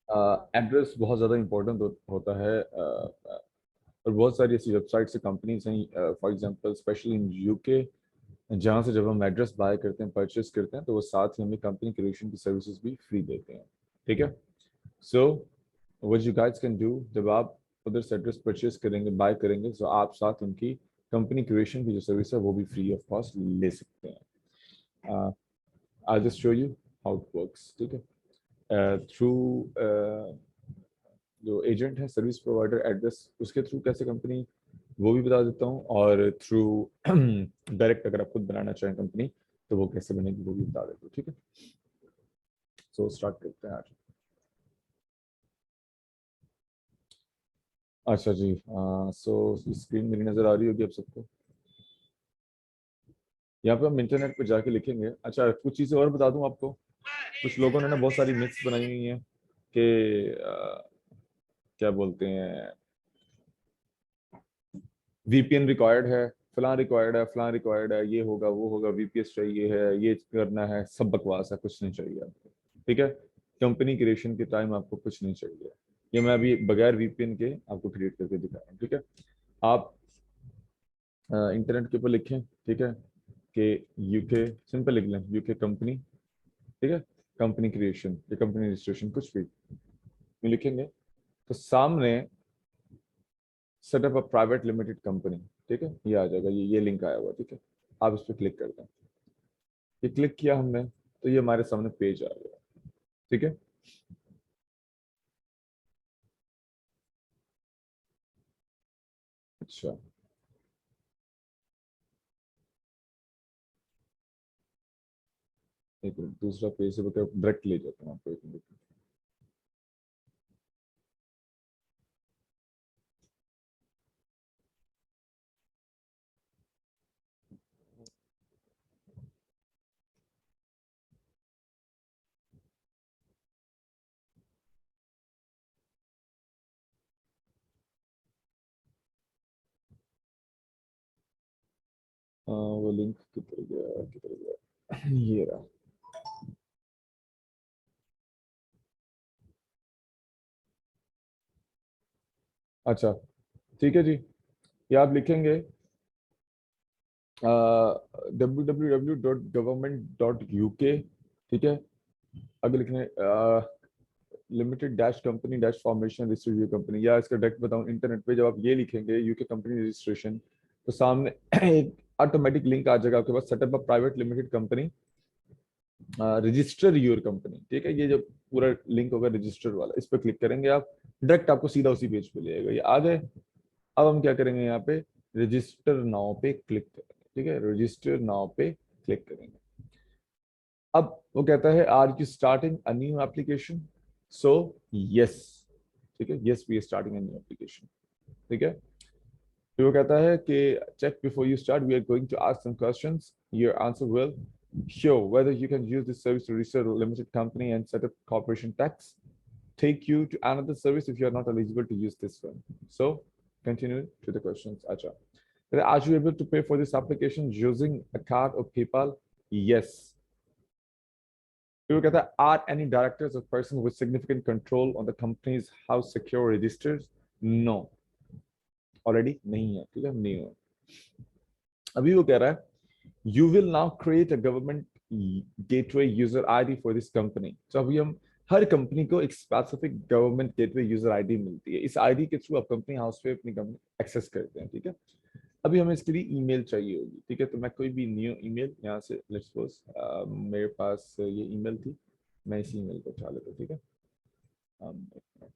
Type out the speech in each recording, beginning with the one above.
Address बहुत ज़्यादा important होता है। और बहुत सारी ऐसी वेबसाइट्स से कंपनीज हैं, for example specially in UK, जहाँ से जब हम एड्रेस बाय करते हैं, परचेस करते हैं, तो वो साथ ही हमें कंपनी क्रिएशन की सर्विसेज भी फ्री देते हैं। ठीक है। So what you guys can do, जब आप उधर से एड्रेस परचेस करेंगे, बाय करेंगे, तो आप साथ उनकी कंपनी क्रिएशन की जो सर्विस है वो भी फ्री ऑफ कॉस्ट ले सकते हैं। I just show you how it works. ठीक है। थ्रू जो एजेंट है, सर्विस प्रोवाइडर, एड्रेस, उसके थ्रू कैसे कंपनी, वो भी बता देता हूँ। और थ्रू डायरेक्ट अगर आप खुद बनाना चाहें कंपनी, तो वो कैसे बनेगी वो भी बता देता हूँ। ठीक है। सो स्टार्ट करते हैं आज। अच्छा जी, सो स्क्रीन मेरी नज़र आ रही होगी आप सबको। यहाँ पे हम इंटरनेट पे जाके लिखेंगे। अच्छा, कुछ चीज़ें और बता दूं आपको। कुछ लोगों ने ना बहुत सारी मिथ्स बनाई हुई हैं कि क्या बोलते हैं, वीपीएन रिक्वायर्ड है, फलां रिक्वायर्ड है, फलां रिक्वायर्ड है, ये होगा वो होगा, वीपीएस चाहिए है, ये करना है। सब बकवास है, कुछ नहीं चाहिए आपको। ठीक है। कंपनी क्रिएशन के टाइम आपको कुछ नहीं चाहिए। ये मैं अभी बगैर वीपीएन के आपको क्रिएट करके दिखा रहा हूँ। ठीक है। आप इंटरनेट के ऊपर लिखें, ठीक है, कि यूके, सिंपल लिख लें यूके कंपनी। ठीक है। कंपनी क्रिएशन या कंपनी रजिस्ट्रेशन कुछ भी में लिखेंगे, तो सामने setup a private limited company, ठीक है, ये आ जाएगा। ये लिंक आया हुआ। ठीक है। आप इस पर क्लिक कर दें। ये क्लिक किया हमने, तो ये हमारे सामने पेज आ गया। ठीक है। अच्छा, एक मिनट, दूसरा पेज से डायरेक्ट ले जाता हूँ आपको। एक मिनट। वो लिंक किधर गया, किधर गया? ये रहा। अच्छा, ठीक है जी। ये आप लिखेंगे www.government.uk। ठीक है। आगे लिखना है limited dash company dash formation registered company, या इसका डायरेक्ट बताऊं, इंटरनेट पे जब आप ये लिखेंगे यूके कंपनी रजिस्ट्रेशन, तो सामने एक ऑटोमेटिक लिंक आ जाएगा आपके पास, set up a private limited company, register your company. ठीक है। ये जो पूरा लिंक होगा रजिस्टर वाला, इस पर क्लिक करेंगे आप, डायरेक्ट आपको सीधा उसी पेज पे ले जाएगा। ये आ गए। अब हम क्या करेंगे, यहाँ पे रजिस्टर नाउ पे क्लिक करेंगे। ठीक है। रजिस्टर नाउ पे क्लिक करेंगे। अब वो कहता है are you starting a new application, so yes. ठीक है। Yes, we are starting a new application. ठीक है। फिर वो कहता है कि check before you start, we are going to ask some questions, your answer will show whether you can use this service to register a limited company and set up corporation tax, take you to another service if you are not eligible to use this one. So continue to the questions. Acha, are you able to pay for this application using a card or PayPal? Yes. फिर वो कहता है are any directors or person with significant control on the company's house secure registers? No, already नहीं है। ठीक है, नहीं हो। अभी वो कह रहा है you will now create a government gateway user ID for this company। तो अभी हम हर कंपनी को एक specific government gateway user ID मिलती है। इस आईडी के थ्रू आप कंपनी हाउस पे अपनी कंपनी एक्सेस करते हैं। ठीक है। अभी हमें इसके लिए ईमेल चाहिए होगी। ठीक है। तो मैं कोई भी न्यू ईमेल यहाँ से, लेट्स सपोज मेरे पास ये ईमेल थी, मैं इस ईमेल को उठा लेता हूँ। ठीक है। एक मिनट,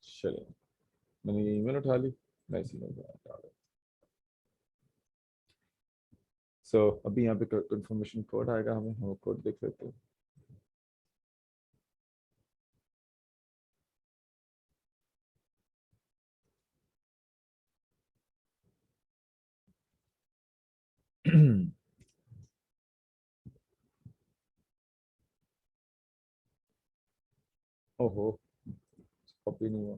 चलिए, मैंने ये ईमेल उठा ली, मैं इस ईमेल को उठा लेता हूँ। सो अभी यहाँ पे कंफर्मेशन कोड आएगा, हमें हम कोड देख लेते हैं। ओहो, कॉपी नहीं हुआ।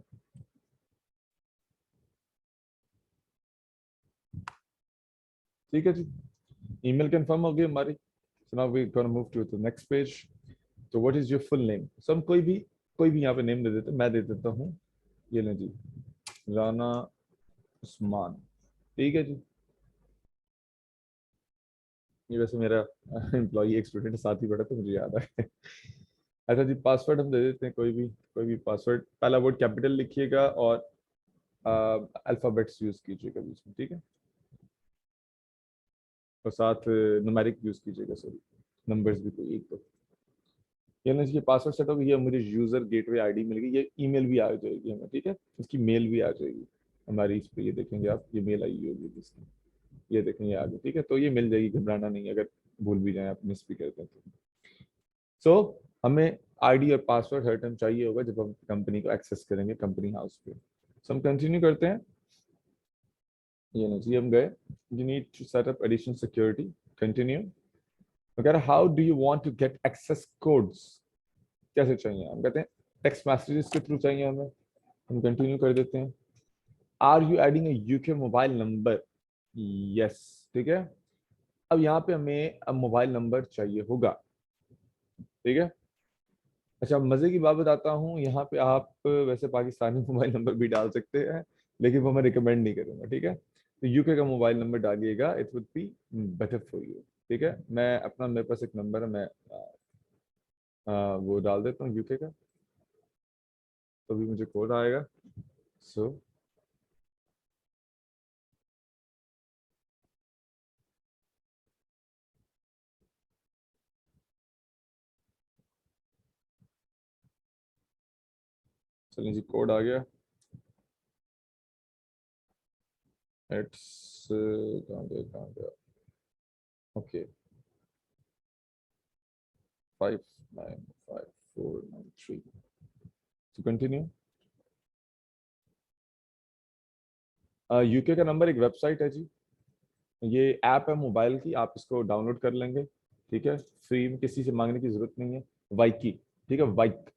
ठीक है जी, ईमेल कंफर्म हो गई हमारी। So now we're going to move to the next page. So what is your full name? So हम कोई भी यहाँ पे नेम दे देते हैं, मैं दे देता हूँ ये लें जी, राना उस्मान, ठीक है जी। ये वैसे मेरा एम्प्लॉई एक स्टूडेंट साथ ही पढ़ा तो मुझे याद है। अच्छा जी, पासवर्ड हम दे देते हैं कोई भी पासवर्ड, पहला वर्ड कैपिटल लिखिएगा और अल्फाबेट्स यूज कीजिएगा बीच में, ठीक है, और साथ न्यूमेरिक यूज कीजिएगा, सॉरी नंबर्स भी कोई एक दो। ये ना, ये पासवर्ड सेट हो गया, मुझे यूजर गेटवे आईडी मिल गई, ये ईमेल भी आ जाएगी हमें, ठीक है, इसकी मेल भी आ जाएगी हमारी इस पे, ये देखेंगे आप, ये मेल आई होगी इसकी, ये देखेंगे आगे, ठीक है, तो ये मिल जाएगी, घबराना नहीं है, अगर भूल भी जाए आप, मिस भी करते हैं तो। सो हमें आईडी और पासवर्ड हर टाइम चाहिए होगा जब हम कंपनी को एक्सेस करेंगे कंपनी हाउस पे। सो हम कंटिन्यू करते हैं, ये ना जी हम गए, you need to set up additional security, continue. अगर how do you want to get access codes, कैसे चाहिए, हम कहते हैं टेक्स्ट मैसेजेस के थ्रू चाहिए हमें, हम कंटिन्यू कर देते हैं। Are you adding a UK mobile number, yes, ठीक है, अब यहाँ पे हमें अब मोबाइल नंबर चाहिए होगा, ठीक है। अच्छा, मजे की बात बताता हूँ, यहाँ पे आप वैसे पाकिस्तानी मोबाइल नंबर भी डाल सकते हैं, लेकिन वो मैं रिकमेंड नहीं करूंगा, ठीक है, तो यूके का मोबाइल नंबर डालिएगा, it would be better for you, ठीक है। मैं अपना, मेरे पास एक नंबर है, मैं वो डाल देता हूँ यूके का, तो भी मुझे कोड आएगा। सो चलिए जी, कोड आ गया, इट्स कहाँ गया, ओके, 595493, तो कंटिन्यू। यूके का नंबर एक वेबसाइट है जी, ये ऐप है मोबाइल की, आप इसको डाउनलोड कर लेंगे, ठीक है, फ्री में, किसी से मांगने की जरूरत नहीं है, वाइक की, ठीक है, वाइक,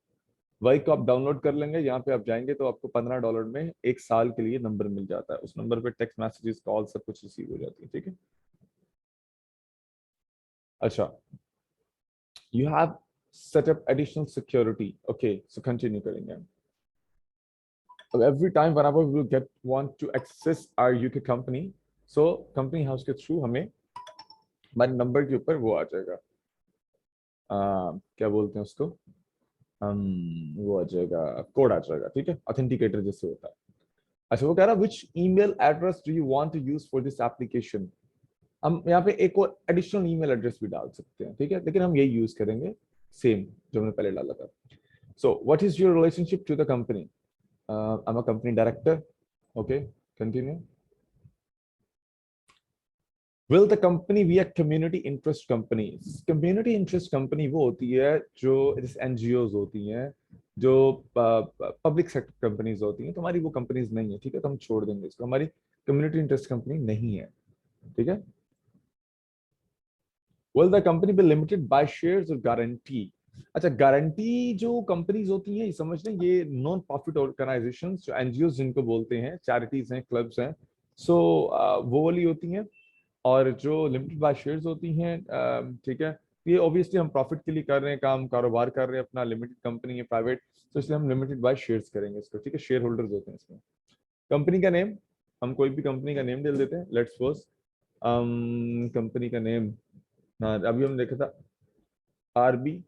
वाइक को आप डाउनलोड कर लेंगे, यहाँ पे आप जाएंगे तो आपको $15 में 1 साल के लिए नंबर मिल जाता है, उस नंबर पे टेक्स्ट मैसेजेस कॉल सब कुछ रिसीव हो जाती है, ठीक है। अच्छा, you have set up additional security, okay, so continue करेंगे हम। अब every time whenever we get want to access our UK company, so company house के थ्रू हमें हमारे नंबर के ऊपर वो आ जाएगा, क्या बोलते हैं उसको, वो आ जाएगा, कोड आ जाएगा, ठीक है, ऑथेंटिकेटर जैसे होता है। अच्छा, वो कह रहा है which email address do you want to use for this application, हम यहाँ पे एक और एडिशनल ईमेल एड्रेस भी डाल सकते हैं, ठीक है, लेकिन हम यही यूज करेंगे, सेम जो हमने पहले डाला था। So what is your relationship to the company, I am a company director, okay, continue. Will the company be a community interest company, community interest company वो होती है जो एनजीओज होती हैं, जो पब्लिक सेक्टर कंपनीज होती हैं, तो हमारी वो कंपनीज नहीं है, ठीक है, तो हम छोड़ देंगे इसको, हमारी कम्युनिटी इंटरेस्ट कंपनी नहीं है, ठीक है। Will the company be limited by shares और गारंटी, अच्छा, गारंटी जो कंपनीज होती हैं, ये समझ लें, ये नॉन प्रॉफिट ऑर्गेनाइजेशन, जो एनजीओ जिनको बोलते हैं, चैरिटीज हैं, क्लब्स हैं, सो वो वाली होती हैं, और जो लिमिटेड बाय शेयर्स होती हैं, ठीक है, ये ऑब्वियसली हम प्रॉफिट के लिए कर रहे हैं काम, कारोबार कर रहे हैं अपना, लिमिटेड कंपनी है, प्राइवेट, तो इसलिए हम लिमिटेड बाय शेयर्स करेंगे इसको, ठीक है, शेयर होल्डर्स होते हैं इसमें। कंपनी का नेम, हम कोई भी कंपनी का नेम दे देते हैं, लेट्स सपोज कंपनी का नेम, हाँ अभी हम देखा था आरबी,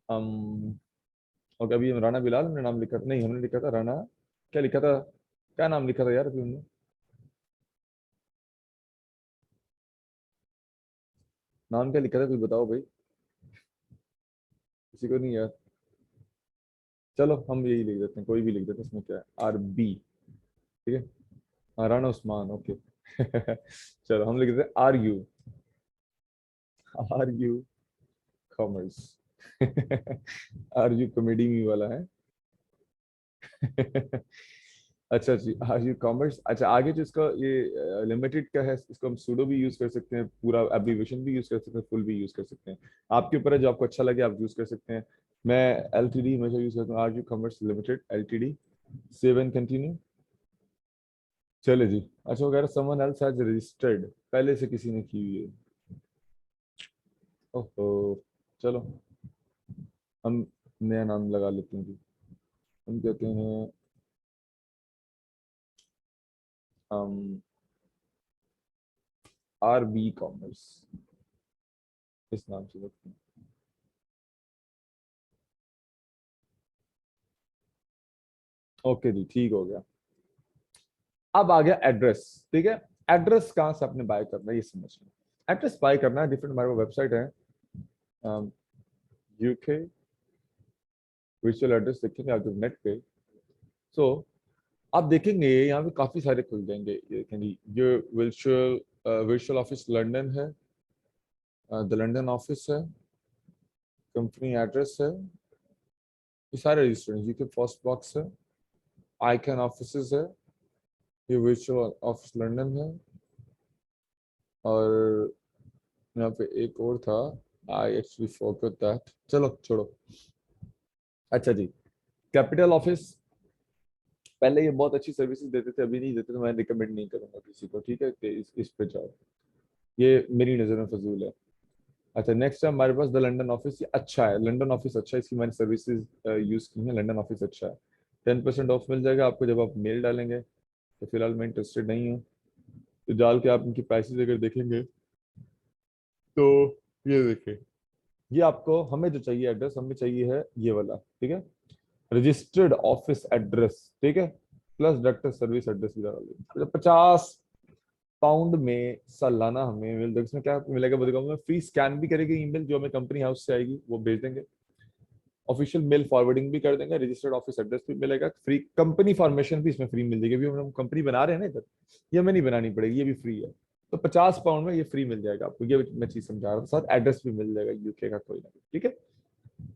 और अभी हम राणा बिलाल हमने नाम लिखा था, नहीं हमने लिखा था राणा, क्या लिखा था, क्या नाम लिखा था यार अभी हमने, नाम क्या लिखा था, कोई बताओ भाई, किसी को नहीं यार, चलो हम यही लिख देते हैं, कोई भी लिख देते हैं, इसमें क्या है, आर बी, ठीक है, हाँ, राणा उस्मान, ओके। चलो हम लिख देते हैं are U commerce. R U comedy में वाला है। अच्छा जी, आर यू कॉमर्स, अच्छा आगे जो इसका ये लिमिटेड का है, इसको हम सूडो भी यूज कर सकते हैं, पूरा एब्रीविएशन भी यूज कर सकते हैं, फुल भी यूज कर सकते हैं, आपके ऊपर है, जो आपको अच्छा लगे आप यूज कर सकते हैं। मैं एलटीडी हमेशा यूज करता हूँ, R U commerce limited LTD, save and continue. चले जी, अच्छा, वगैरह समवन एल्स हैज रजिस्टर्ड, पहले से किसी ने की हुई है, ओहो, चलो हम नया नाम लगा लेते हैं जी। हम कहते हैं हम RB कॉमर्स, इस नाम से रखते हैं। ओके जी, ठीक हो गया। अब आ गया एड्रेस। ठीक है, एड्रेस कहाँ से आपने बाय करना है ये समझना। एड्रेस बाय करना है, डिफरेंट हमारे वेबसाइट है, यूके वर्चुअल एड्रेस देखेंगे आप जब नेट पे। सो आप देखेंगे यहाँ पे काफी सारे खुल जाएंगे, ये देखेंगे ये वर्चुअल वर्चुअल ऑफिस लंदन है, द लंदन ऑफिस है, कंपनी एड्रेस है, ये सारे रजिस्टर हैं। यूके फर्स्ट बॉक्स है, आईकन ऑफिस है, ये वर्चुअल ऑफिस लंदन है, और यहाँ पे एक और था, आई एक्चुअली फॉरगॉट दैट, चलो छोड़ो। अच्छा जी, कैपिटल ऑफिस, पहले ये बहुत अच्छी सर्विसेज देते थे, अभी नहीं देते, तो मैं रिकमेंड नहीं करूंगा किसी को, ठीक है, कि इस पे जाओ, ये मेरी नज़र में फजूल है। अच्छा, नेक्स्ट है हमारे पास द लंदन ऑफिस, ये अच्छा है, लंदन ऑफिस अच्छा है, इसकी मैंने सर्विसेज यूज की हैं, लंदन ऑफिस अच्छा है। 10% ऑफ मिल जाएगा आपको जब आप मेल डालेंगे। तो फिलहाल मैं इंटरेस्टेड नहीं हूँ, तो डाल के आप इनकी प्राइसेस अगर देखेंगे तो ये देखिए, ये आपको, हमें जो चाहिए एड्रेस, हमें चाहिए है ये वाला, ठीक है, रजिस्टर्ड ऑफिस एड्रेस, ठीक है, प्लस डायरेक्टर सर्विस एड्रेस भी डाल दीजिए। 50 पाउंड में सालाना हमें मिल, इसमें क्या मिलेगा वो दिखाऊंगा। फ्री स्कैन भी करेगी ईमेल जो हमें कंपनी हाउस से आएगी, वो भेज देंगे। ऑफिशियल मेल फॉरवर्डिंग भी कर देंगे, रजिस्टर्ड ऑफिस एड्रेस भी मिलेगा, फ्री कंपनी फॉर्मेशन भी इसमें फ्री मिल जाएगी। अभी हम कंपनी बना रहे हैं ना इधर, ये हमें नहीं बनानी पड़ेगी, ये भी फ्री है। तो 50 पाउंड में ये फ्री मिल जाएगा आपको, ये मैं चीज समझा रहा था, साथ एड्रेस भी मिल जाएगा यूके का कोई ना कोई, ठीक है।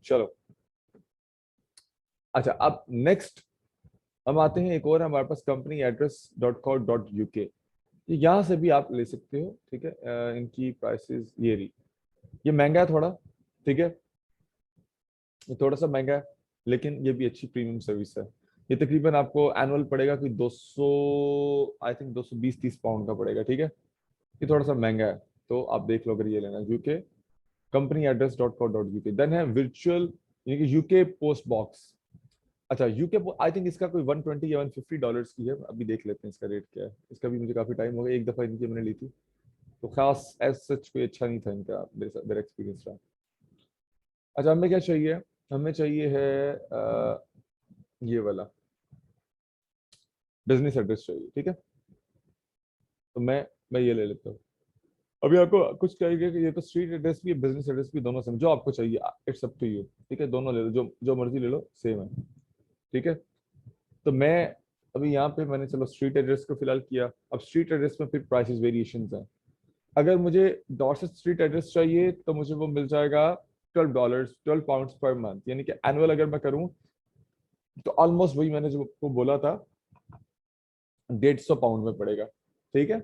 चलो, अच्छा अब नेक्स्ट हम आते हैं, एक और है हमारे पास, कंपनी एड्रेस .co.uk। यहाँ से भी आप ले सकते हो, ठीक है। इनकी प्राइसेस ये रही, ये महंगा है थोड़ा, ठीक है, ये थोड़ा सा महंगा है, लेकिन ये भी अच्छी प्रीमियम सर्विस है। ये तकरीबन आपको एनुअल पड़ेगा कोई 200, आई थिंक 220-30 पाउंड का पड़ेगा, ठीक है। ये थोड़ा सा महंगा है, तो आप देख लो अगर ये लेना, UK company address .co.uk। Then है वर्चुअल, यानी कि यूके पोस्ट बॉक्स। अच्छा, यूके आई थिंक इसका कोई 120 या $150 की है, अभी देख लेते हैं इसका रेट क्या है। इसका भी मुझे काफी टाइम हो गया, एक दफा इनकी मैंने ली थी, तो खास एज सच कोई अच्छा नहीं था इनका, मेरा एक्सपीरियंस रहा। अच्छा, हमें क्या चाहिए, हमें चाहिए है ये वाला बिजनेस एड्रेस चाहिए, ठीक है। तो मैं ये ले लेता हूँ। अभी आपको कुछ चाहिए कि ये तो स्ट्रीट एड्रेस भी है, बिजनेस एड्रेस भी, दोनों सेम, जो आपको चाहिए, इट्स अप टू यू, ठीक है, दोनों ले लो, जो जो मर्जी ले लो, सेम है, ठीक है। तो मैं अभी यहाँ पे मैंने, चलो स्ट्रीट एड्रेस को फिलहाल किया। अब स्ट्रीट एड्रेस में फिर प्राइसेस वेरिएशंस हैं। अगर मुझे डॉर्सेट स्ट्रीट एड्रेस चाहिए तो मुझे वो मिल जाएगा $12, £12 पर मंथ, यानी कि एनुअल अगर मैं करूँ तो ऑलमोस्ट वही मैंने जो आपको बोला था, 150 पाउंड में पड़ेगा, ठीक है।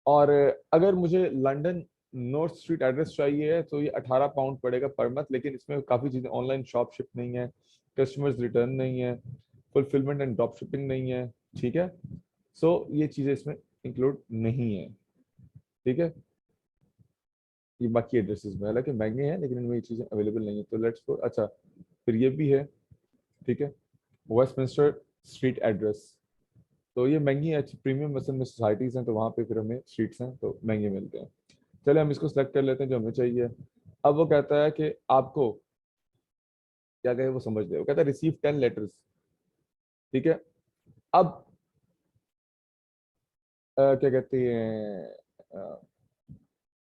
और अगर मुझे लंदन नॉर्थ स्ट्रीट एड्रेस चाहिए तो ये 18 पाउंड पड़ेगा पर मंथ, लेकिन इसमें काफ़ी चीज़ें, ऑनलाइन शॉप शिप नहीं है, कस्टमर्स रिटर्न नहीं है, फुलफिलमेंट एंड ड्रॉप शिपिंग नहीं है, ठीक है। सो ये चीज़ें इसमें इंक्लूड नहीं है, ठीक है। ये बाकी एड्रेसेस में हालांकि महंगे हैं, लेकिन इनमें ये चीज़ें अवेलेबल नहीं है, तो लेट्स गो। अच्छा, फिर ये भी है, ठीक है, वेस्टमिंस्टर स्ट्रीट एड्रेस। तो ये महंगी है, अच्छी प्रीमियम मसल में सोसाइटीज़ हैं, तो वहाँ पे फिर हमें स्ट्रीट्स हैं तो महंगे मिलते हैं। चले हम इसको सेलेक्ट कर लेते हैं जो हमें चाहिए। अब वो कहता है कि आपको क्या कहे, वो समझ ले, वो कहता है रिसीव 10 लेटर्स, ठीक है। अब क्या कहते हैं,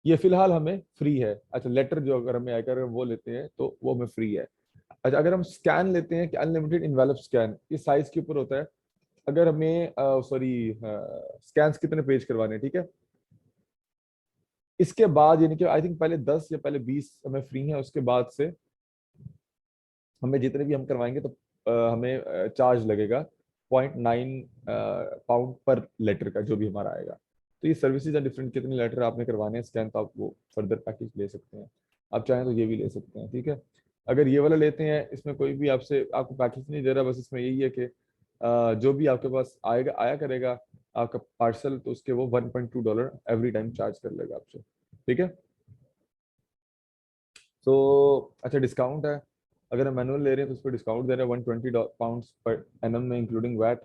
ये फिलहाल हमें फ्री है। अच्छा, लेटर जो अगर हमें आएगा, अगर वो लेते हैं तो वो हमें फ्री है। अच्छा, अगर हम स्कैन लेते हैं कि अनलिमिटेड इनवेलप स्कैन, ये साइज के ऊपर होता है। अगर हमें सॉरी स्कैन्स कितने पेज करवाने हैं, ठीक है, इसके बाद यानी कि आई थिंक पहले 10 या पहले 20 हमें फ्री है, उसके बाद से हमें जितने भी हम करवाएंगे तो हमें चार्ज लगेगा 0.9 पाउंड पर लेटर का, जो भी हमारा आएगा। तो ये सर्विसेज है डिफरेंट, कितने लेटर आपने करवाने हैं स्कैन, तो आप वो फर्दर पैकेज ले सकते हैं। आप चाहें तो ये भी ले सकते हैं, ठीक है। अगर ये वाला लेते हैं, इसमें कोई भी आपसे आपको पैकेज नहीं दे रहा, बस इसमें यही है कि जो भी आपके पास आएगा, आया करेगा आपका पार्सल, तो उसके वो $1.2 एवरी टाइम चार्ज कर लेगा आपसे, ठीक है। सो अच्छा डिस्काउंट है, अगर हम मैनुअल ले रहे हैं तो उस पर डिस्काउंट दे रहे हैं £120 पर एनम में इंक्लूडिंग वैट।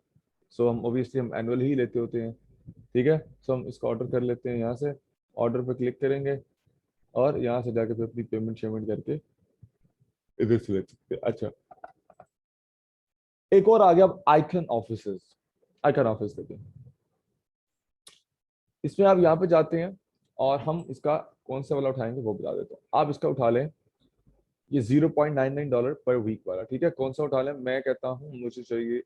सो हम ओबियसली हम एनुअल ही लेते होते हैं, ठीक है। सो हम इसको ऑर्डर कर लेते हैं, यहाँ से ऑर्डर पर क्लिक करेंगे और यहाँ से जाके फिर अपनी पेमेंट शेमेंट करके इधर से ले सकते हैं। अच्छा एक और आ गया अब आइकन ऑफिसेस। आइकन ऑफिस देखिए, इसमें आप यहाँ पे जाते हैं और हम इसका कौन सा वाला उठाएंगे वो बता देता हूँ। आप इसका उठा लें, ये $0.99 पर वीक वाला, ठीक है। कौन सा उठा लें, मैं कहता हूँ मुझे चाहिए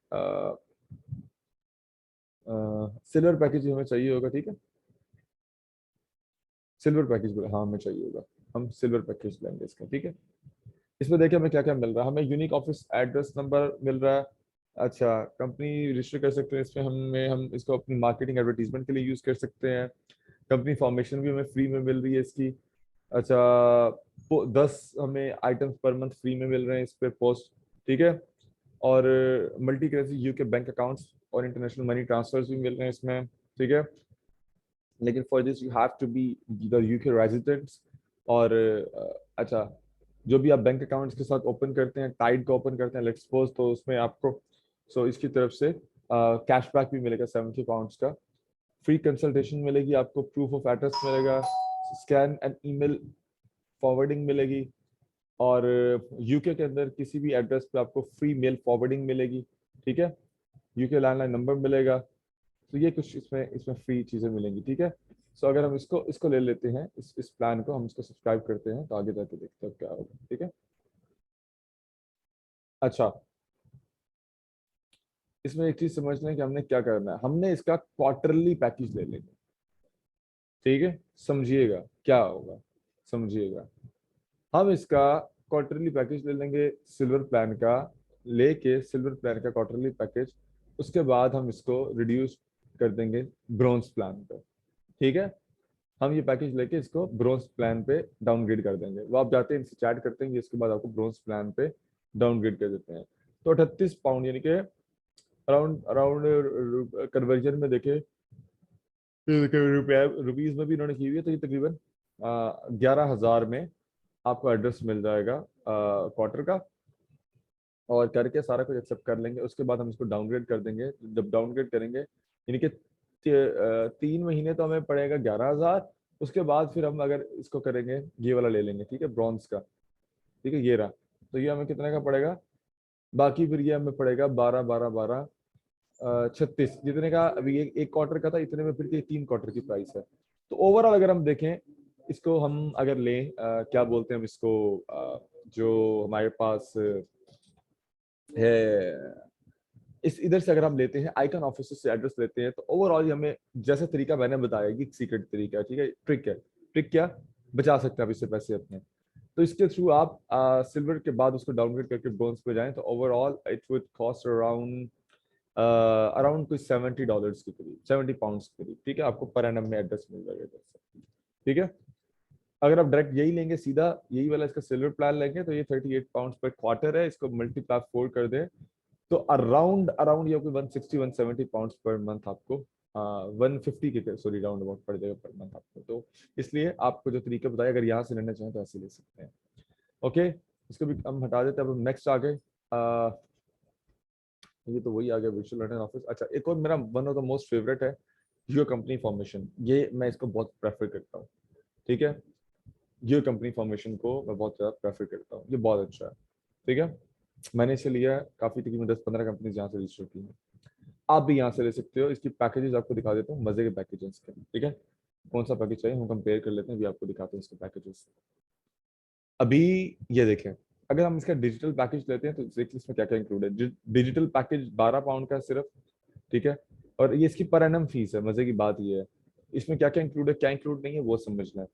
सिल्वर पैकेज हमें चाहिए होगा, ठीक है। सिल्वर पैकेज बोला, हाँ हमें चाहिए होगा, हम सिल्वर पैकेज लेंगे इसका, ठीक है। इसमें देखिए हमें क्या क्या मिल रहा है, हमें यूनिक ऑफिस एड्रेस नंबर मिल रहा है। अच्छा कंपनी रजिस्टर कर सकते हैं इसमें, हम इसको अपनी मार्केटिंग एडवर्टीजमेंट के लिए यूज कर सकते हैं। कंपनी फॉर्मेशन भी हमें फ्री में मिल रही है इसकी। अच्छा 10 हमें आइटम्स पर मंथ फ्री में मिल रहे हैं इस पे पोस्ट, ठीक है। और multi currency UK bank accounts और इंटरनेशनल मनी ट्रांसफर्स भी मिल रहे हैं इसमें, ठीक है। लेकिन for this you have to be the UK residents. और अच्छा जो भी आप बैंक अकाउंट्स के साथ ओपन करते हैं, टाइड का ओपन करते हैं लेट्स सपोज, तो उसमें आपको इसकी तरफ से कैशबैक भी मिलेगा £70 का। फ्री कंसल्टेशन मिलेगी आपको, प्रूफ ऑफ एड्रेस मिलेगा, स्कैन एंड ईमेल फॉरवर्डिंग मिलेगी। और यूके के अंदर किसी भी एड्रेस पे आपको फ्री मेल फॉरवर्डिंग मिलेगी, ठीक है। यूके लैंडलाइन नंबर मिलेगा। तो ये कुछ इसमें इसमें फ्री चीजें मिलेंगी, ठीक है। सो अगर हम इसको इसको ले लेते हैं, इस प्लान को हम इसको सब्सक्राइब करते हैं, तो आगे जाके देखते हैं क्या होगा, ठीक है। अच्छा इसमें एक चीज समझ लें कि हमने क्या करना है, हमने इसका क्वार्टरली पैकेज ले लेंगे, ठीक है। समझिएगा क्या होगा, समझिएगा। हम इसका क्वार्टरली पैकेज ले लेंगे सिल्वर प्लान का, लेके सिल्वर प्लान का क्वार्टरली पैकेज, उसके बाद हम इसको रिड्यूस कर देंगे ब्रॉन्ज प्लान पे, ठीक है। हम ये पैकेज लेके इसको ब्रॉन्ज प्लान पे डाउनग्रेड कर देंगे। वो आप जाते हैं इनसे चैट करते हैं, इसके बाद आपको ब्रॉन्ज प्लान पे डाउनग्रेड कर देते हैं। तो £38 यानी कि अराउंड अराउंड कन्वर्जन में देखे, रुपया रुपीज में भी इन्होंने की हुई है, तो ये तकरीबन 11,000 में आपको एड्रेस मिल जाएगा क्वार्टर का। और करके सारा कुछ एक्सेप्ट कर लेंगे, उसके बाद हम इसको डाउनग्रेड कर देंगे। जब डाउनग्रेड करेंगे यानी कि 3 महीने तो हमें पड़ेगा 11,000। उसके बाद फिर हम अगर इसको करेंगे ये वाला ले लेंगे, ठीक है, ब्रॉन्ज का, ठीक है, ये रहा। तो ये हमें कितने का पड़ेगा, बाकी फिर ये हमें पड़ेगा 12 12 12 36 जितने का अभी एक क्वार्टर का था, इतने में फिर ये 3 क्वार्टर की प्राइस है। तो ओवरऑल अगर हम देखें इसको, हम अगर लें क्या बोलते हैं हम इसको, जो हमारे पास है, इस इधर से अगर हम लेते हैं आइकन ऑफिस से एड्रेस लेते हैं, तो ओवरऑल हमें जैसे तरीका मैंने बताया कि सीक्रेट तरीका है, ठीक है, ट्रिक है। ट्रिक क्या, बचा सकते हैं आप इससे पैसे अपने। तो इसके थ्रू आप सिल्वर के बाद उसको डाउनग्रेड करके ब्रोंज पे जाएं, तो overall it would cost around around कुछ $70 के करीब, £70 के करीब, ठीक है। आपको पर एनम में एड्रेस मिल जाएगा इधर से, ठीक है। अगर आप डायरेक्ट यही लेंगे, सीधा यही वाला इसका सिल्वर प्लान लेंगे, तो ये £38 पर क्वार्टर है। इसको मल्टीप्लाई 4 कर दें तो अराउंड अराउंड ये कोई 160 170 पाउंड्स पर मंथ आपको 150 के सॉरी राउंड अबाउट पड़ जाएगा पर मंथ आपको। तो इसलिए आपको जो तरीका बताया, अगर यहाँ से लेना चाहें तो ऐसे ले सकते हैं, ओके। इसको भी हम हटा देते हैं। अब नेक्स्ट आ गए, ये तो वही आ गया विजुअल लर्निंग ऑफिस। अच्छा एक और मेरा one of the most favourite है जियो कंपनी फॉर्मेशन, ये मैं इसको बहुत प्रेफर करता हूँ, ठीक है। जियो कंपनी फॉर्मेशन को मैं बहुत ज़्यादा प्रेफर करता हूँ, ये बहुत अच्छा है, ठीक है। मैंने इसे लिया है, काफ़ी तकरीबन 10 15 कंपनीज यहाँ से रजिस्टर की हैं, आप भी यहाँ से ले सकते हो। इसकी पैकेजेस आपको दिखा देता हूँ, मजे के पैकेजेस के, ठीक है। कौन सा पैकेज चाहिए हम कंपेयर कर लेते हैं, अभी आपको दिखाते हैं इसके पैकेजेस। अभी ये देखें, अगर हम इसका डिजिटल पैकेज लेते हैं तो देखिए इसमें क्या क्या इंक्लूड है। डिजिटल पैकेज £12 का सिर्फ, ठीक है। और ये इसकी पर एनम फीस है। मजे की बात ये है, इसमें क्या क्या इंक्लूड है क्या इंक्लूड नहीं है वो समझना है।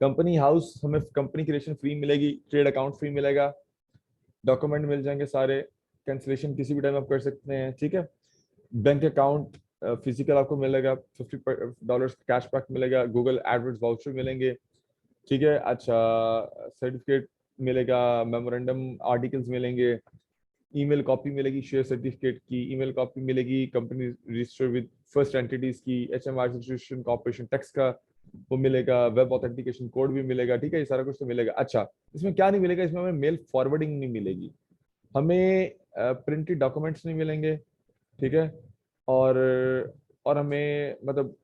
कंपनी हाउस हमें कंपनी क्रिएशन फ्री मिलेगी, ट्रेड अकाउंट फ्री मिलेगा, डॉक्यूमेंट मिल जाएंगे सारे, कैंसिलेशन किसी भी टाइम आप कर सकते हैं, ठीक है। बैंक अकाउंट फिजिकल आपको मिलेगा, $50 कैशबैक मिलेगा, गूगल एडवर्ड्स वाउचर मिलेंगे, ठीक है। अच्छा सर्टिफिकेट मिलेगा, मेमोरेंडम आर्टिकल्स मिलेंगे, ईमेल कॉपी मिलेगी शेयर सर्टिफिकेट की, ईमेल कॉपी मिलेगी company register with first entities की, HMR रजिस्ट्रेशन कॉर्पोरेशन टैक्स का वो मिलेगा, वेब ऑथेंटिकेशन कोड भी मिलेगा, ठीक है, ये सारा कुछ तो मिलेगा। अच्छा, इसमें क्या नहीं मिलेगा, इसमें हमें मेल फॉरवर्डिंग नहीं मिलेगी, हमें प्रिंटेड डॉक्यूमेंट्स नहीं मिलेंगे, ठीक है, और हमें मतलब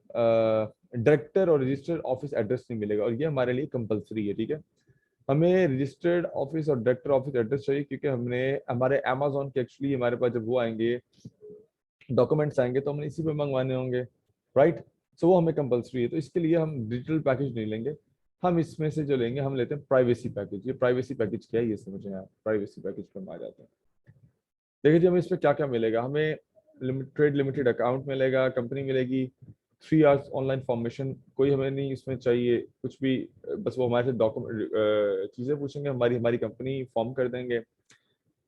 डायरेक्टर और रजिस्टर्ड ऑफिस एड्रेस नहीं मिलेगा, और ये हमारे लिए कंपलसरी है, ठीक है। हमें रजिस्टर्ड ऑफिस और डायरेक्टर ऑफिस एड्रेस चाहिए, क्योंकि हमने हमारे अमेजोन के एक्चुअली हमारे पास जब वो आएंगे डॉक्यूमेंट्स आएंगे तो हमने इसी पे मंगवाने होंगे, राइट। सो वो हमें कंपलसरी है, तो इसके लिए हम डिजिटल पैकेज नहीं लेंगे, हम इसमें से जो लेंगे हम लेते हैं प्राइवेसी पैकेज। ये प्राइवेसी पैकेज क्या है ये समझें आप, प्राइवेसी पैकेज पर हम आ जाते हैं। देखिए जी, हमें इसमें क्या क्या मिलेगा, हमें ट्रेड लिमिटेड अकाउंट मिलेगा, कंपनी मिलेगी, 3 आवर्स ऑनलाइन फॉर्मेशन, कोई हमें नहीं इसमें चाहिए कुछ भी, बस वो हमारे से डॉक्यूमेंट चीज़ें पूछेंगे, हमारी हमारी कंपनी फॉर्म कर देंगे।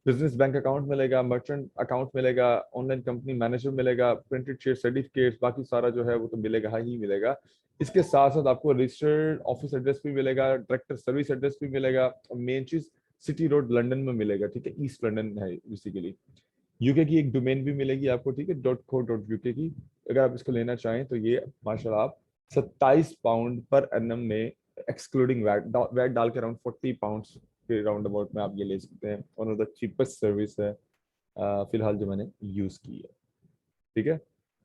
बिजनेस बैंक अकाउंट मिलेगा, मर्चेंट अकाउंट मिलेगा, ऑनलाइन कंपनी मैनेजर मिलेगा, प्रिंटेड शेयर सर्टिफिकेट, बाकी सारा जो है वो तो मिलेगा ही मिलेगा। इसके साथ साथ आपको रजिस्टर्ड ऑफिस एड्रेस भी मिलेगा, डायरेक्टर सर्विस एड्रेस भी मिलेगा, और मेन चीज सिटी रोड लंदन में मिलेगा, ठीक है, ईस्ट लंदन है बेसिकली। यूके की एक डोमेन भी मिलेगी आपको, ठीक है, .co.uk की, अगर आप इसको लेना चाहें तो ये माशाल्लाह आप 27 पाउंड पर एनम में एक्सक्लूडिंग वैट, वैट डाल के अराउंड 40 पाउंड के राउंड अबाउट में आप ये ले सकते हैं। One of the cheapest service है फिलहाल जो मैंने यूज की है, ठीक है,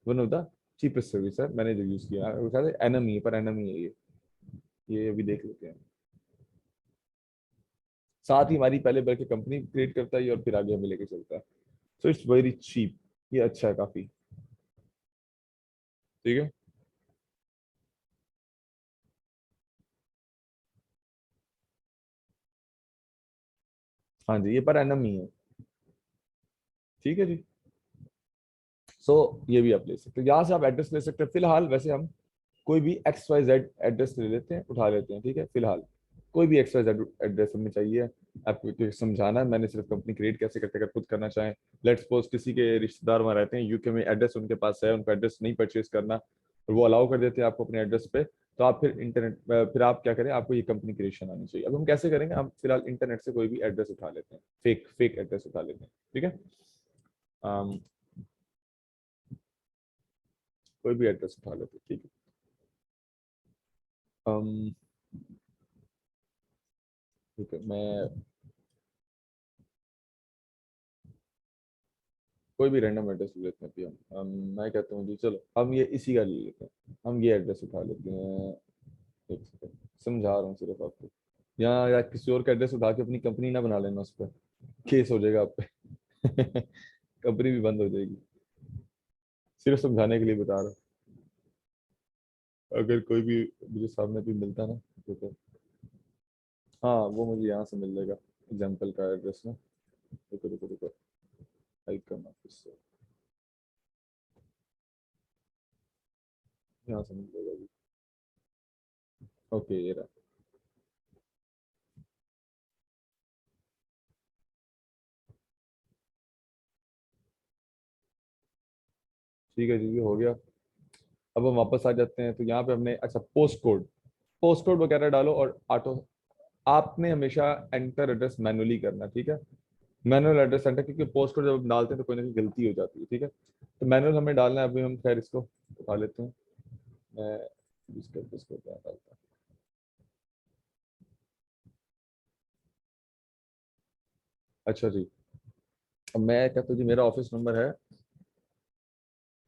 one of the cheapest service है मैंने जो यूज किया है, एनम ही है, पर एनम ही है ये अभी देख लेते हैं। साथ ही हमारी पहले बल्कि कंपनी क्रिएट करता है और फिर आगे हमें लेके चलता है। सो इट्स वेरी चीप, ये अच्छा है काफी, ठीक है। हाँ जी, ये पर एनम ही है, ठीक है जी। सो ये भी आप ले सकते हैं, यहाँ से आप एड्रेस ले सकते हैं। फिलहाल वैसे हम कोई भी XYZ एड्रेस ले लेते हैं, उठा लेते हैं, ठीक है, फिलहाल कोई भी XYZ एड्रेस हमें चाहिए। आपको क्योंकि समझाना है मैंने सिर्फ कंपनी क्रिएट कैसे करते हैं, अगर खुद करना चाहें, लेट्स सपोज किसी के रिश्तेदार वहाँ रहते हैं यूके में, एड्रेस उनके पास है, उनको एड्रेस नहीं परचेज करना और वो अलाउ कर देते हैं आपको अपने एड्रेस पे, तो आप फिर इंटरनेट, फिर आप क्या करें, आपको ये कंपनी क्रिएशन आनी चाहिए। अब हम कैसे करेंगे, हम फिलहाल इंटरनेट से कोई भी एड्रेस उठा लेते हैं, फेक फेक एड्रेस उठा लेते हैं, ठीक है। अम, कोई भी एड्रेस उठा लेते हैं, ठीक है। अम, ठीक है, मैं कोई भी रैंडम एड्रेस ले लेते हैं अभी मैं कहता हूँ जी, चलो हम ये इसी का ले लेते हैं, हम ये एड्रेस उठा लेते हैं। एक सेकंड, समझा रहा हूँ सिर्फ आपको, यहाँ या किसी और का एड्रेस उठा के अपनी कंपनी ना बना लेना, उस पर केस हो जाएगा आप पे कंपनी भी बंद हो जाएगी, सिर्फ समझाने के लिए बता रहा हूँ। अगर कोई भी मुझे सामने भी मिलता ना तो हाँ, वो मुझे यहाँ से मिल जाएगा, एग्जाम्पल का एड्रेस ना, रुको रुको रुको, टाइप करना फिर से, यहाँ से मिल जाएगा जी। ओके, ये रहा, ठीक है जी, ये हो गया। अब हम वापस आ जाते हैं, तो यहाँ पे हमने अच्छा पोस्ट कोड वगैरह डालो और ऑटो, आपने हमेशा एंटर एड्रेस मैनुअली करना, ठीक है, मैनुअल एड्रेस एंटर, क्योंकि पोस्ट कोड जब हम डालते हैं तो कोई ना कोई गलती हो जाती है, ठीक है, तो मैनुअल हमें डालना है। अभी हम खैर इसको उठा लेते हैं, मैं इसका एड्रेस को क्या डालता हूँ, अच्छा जी। अब मैं कहता हूँ जी, मेरा ऑफिस नंबर है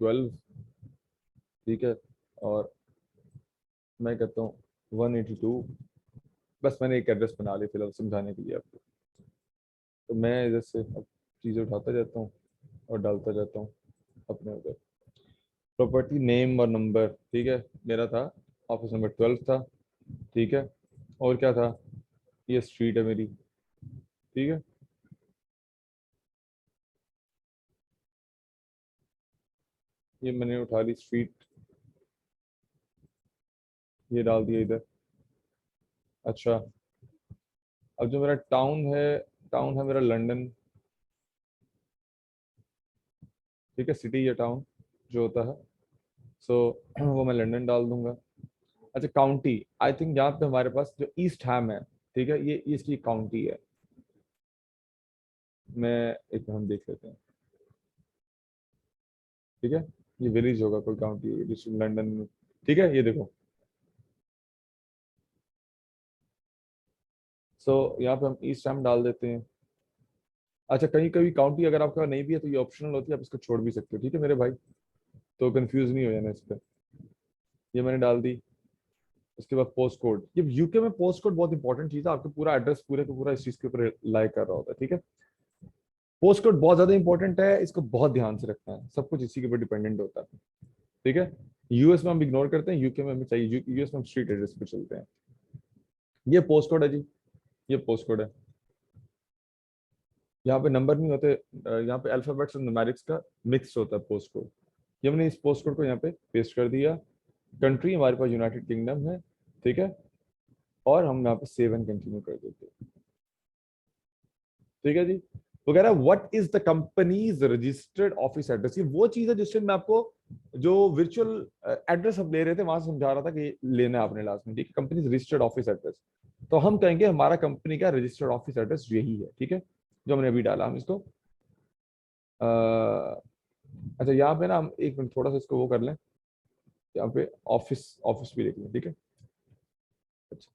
12, ठीक है, और मैं कहता हूँ 182, बस मैंने एक एड्रेस बना ली फिलहाल समझाने के लिए आपको। तो मैं इधर से अब चीज़ें उठाता जाता हूँ और डालता जाता हूँ अपने उधर, प्रॉपर्टी नेम और नंबर, ठीक है, मेरा था ऑफिस नंबर 12 था, ठीक है, और क्या था, ये स्ट्रीट है मेरी, ठीक है, ये मैंने उठा ली स्ट्रीट, ये डाल दिया इधर। अच्छा, अब जो मेरा टाउन है मेरा लंदन, ठीक है, सिटी या टाउन जो होता है, सो वो मैं लंदन डाल दूंगा। अच्छा, काउंटी, आई थिंक यहाँ पे हमारे पास जो ईस्ट हैम है, ठीक है, ये इसकी काउंटी है, मैं एक हम देख लेते हैं, ठीक है, ये विलेज होगा, कोई काउंटी डिस्ट्रिक्ट लंदन में, ठीक है, ये देखो, सो यहाँ पे हम ई स्टैम्प डाल देते हैं। अच्छा, कहीं कभी काउंटी अगर आपका नहीं भी है तो ये ऑप्शनल होती है, आप इसको छोड़ भी सकते हो, ठीक है मेरे भाई, तो कंफ्यूज नहीं हो जाना इस पर। ये मैंने डाल दी। उसके बाद पोस्ट कोड, ये यूके में पोस्ट कोड बहुत इंपॉर्टेंट चीज है, आपको पूरा एड्रेस पूरे का पूरा इस चीज के ऊपर लाई कर रहा होता है, ठीक है। पोस्ट कोड बहुत ज्यादा इंपॉर्टेंट है, इसको बहुत ध्यान से रखना है, सब कुछ इसी के ऊपर डिपेंडेंट होता है, ठीक है। यूएस में हम इग्नोर करते हैं, यूके में हमें चाहिए, यूएस में हम स्ट्रीट एड्रेस पे चलते हैं। ये पोस्ट कोड है जी, ये पोस्ट कोड है। यहाँ पे नंबर नहीं होते, यहाँ पे अल्फाबेट्स और न्यूमेरिक्स का मिक्स होता है पोस्ट कोड। ये हमने इस पोस्ट कोड को यहाँ पे पेस्ट कर दिया। कंट्री हमारे पास यूनाइटेड किंगडम है, ठीक है, और हम यहाँ पे सेव एंड कंटिन्यू कर देते हैं, ठीक है जी। वो कह रहा है what is the companies registered office address, ये वो चीज है जिससे मैं आपको जो वर्चुअल एड्रेस हम ले रहे थे वहां से समझा रहा था कि लेना है आपने लास्ट में, ठीक है, कंपनीज रजिस्टर्ड ऑफिस एड्रेस। तो हम कहेंगे हमारा कंपनी का रजिस्टर्ड ऑफिस एड्रेस यही है, ठीक है, जो हमने अभी डाला। हम इसको अच्छा यहाँ पे ना हम एक मिनट थोड़ा सा इसको वो कर लें, यहाँ पे ऑफिस ऑफिस भी देख लें, ठीक है। अच्छा,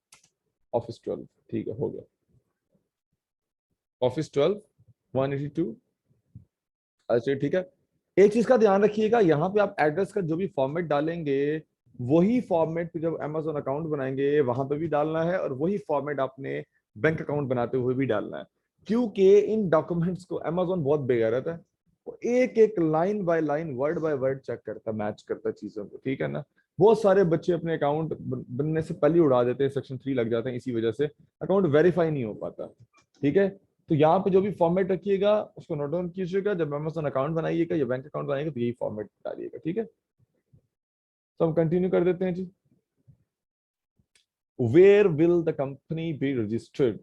ऑफिस 12, ठीक है, हो गया ऑफिस 12 182। अच्छा ठीक है। एक चीज का ध्यान रखिएगा, यहाँ पे आप एड्रेस का जो भी फॉर्मेट डालेंगे वही फॉर्मेट जब अमेजोन अकाउंट बनाएंगे वहां पे भी डालना है, और वही फॉर्मेट आपने बैंक अकाउंट बनाते हुए भी डालना है, क्योंकि इन डॉक्यूमेंट्स को अमेजोन बहुत बेगैरत है, वो एक एक line by line word by word check करता, मैच करता चीजों को, ठीक है ना। बहुत सारे बच्चे अपने अकाउंट बनने से पहले उड़ा देते हैं, सेक्शन 3 लग जाते हैं, इसी वजह से अकाउंट वेरीफाई नहीं हो पाता, ठीक है। तो यहाँ पे जो भी फॉर्मेट रखिएगा उसको नोट डाउन कीजिएगा, जब अमेजोन अकाउंट बनाइएगा या बैंक अकाउंट बनाइएगा तो यही फॉर्मेट डालिएगा, ठीक है। तो हम कंटिन्यू कर देते हैं जी। Where will the company be registered,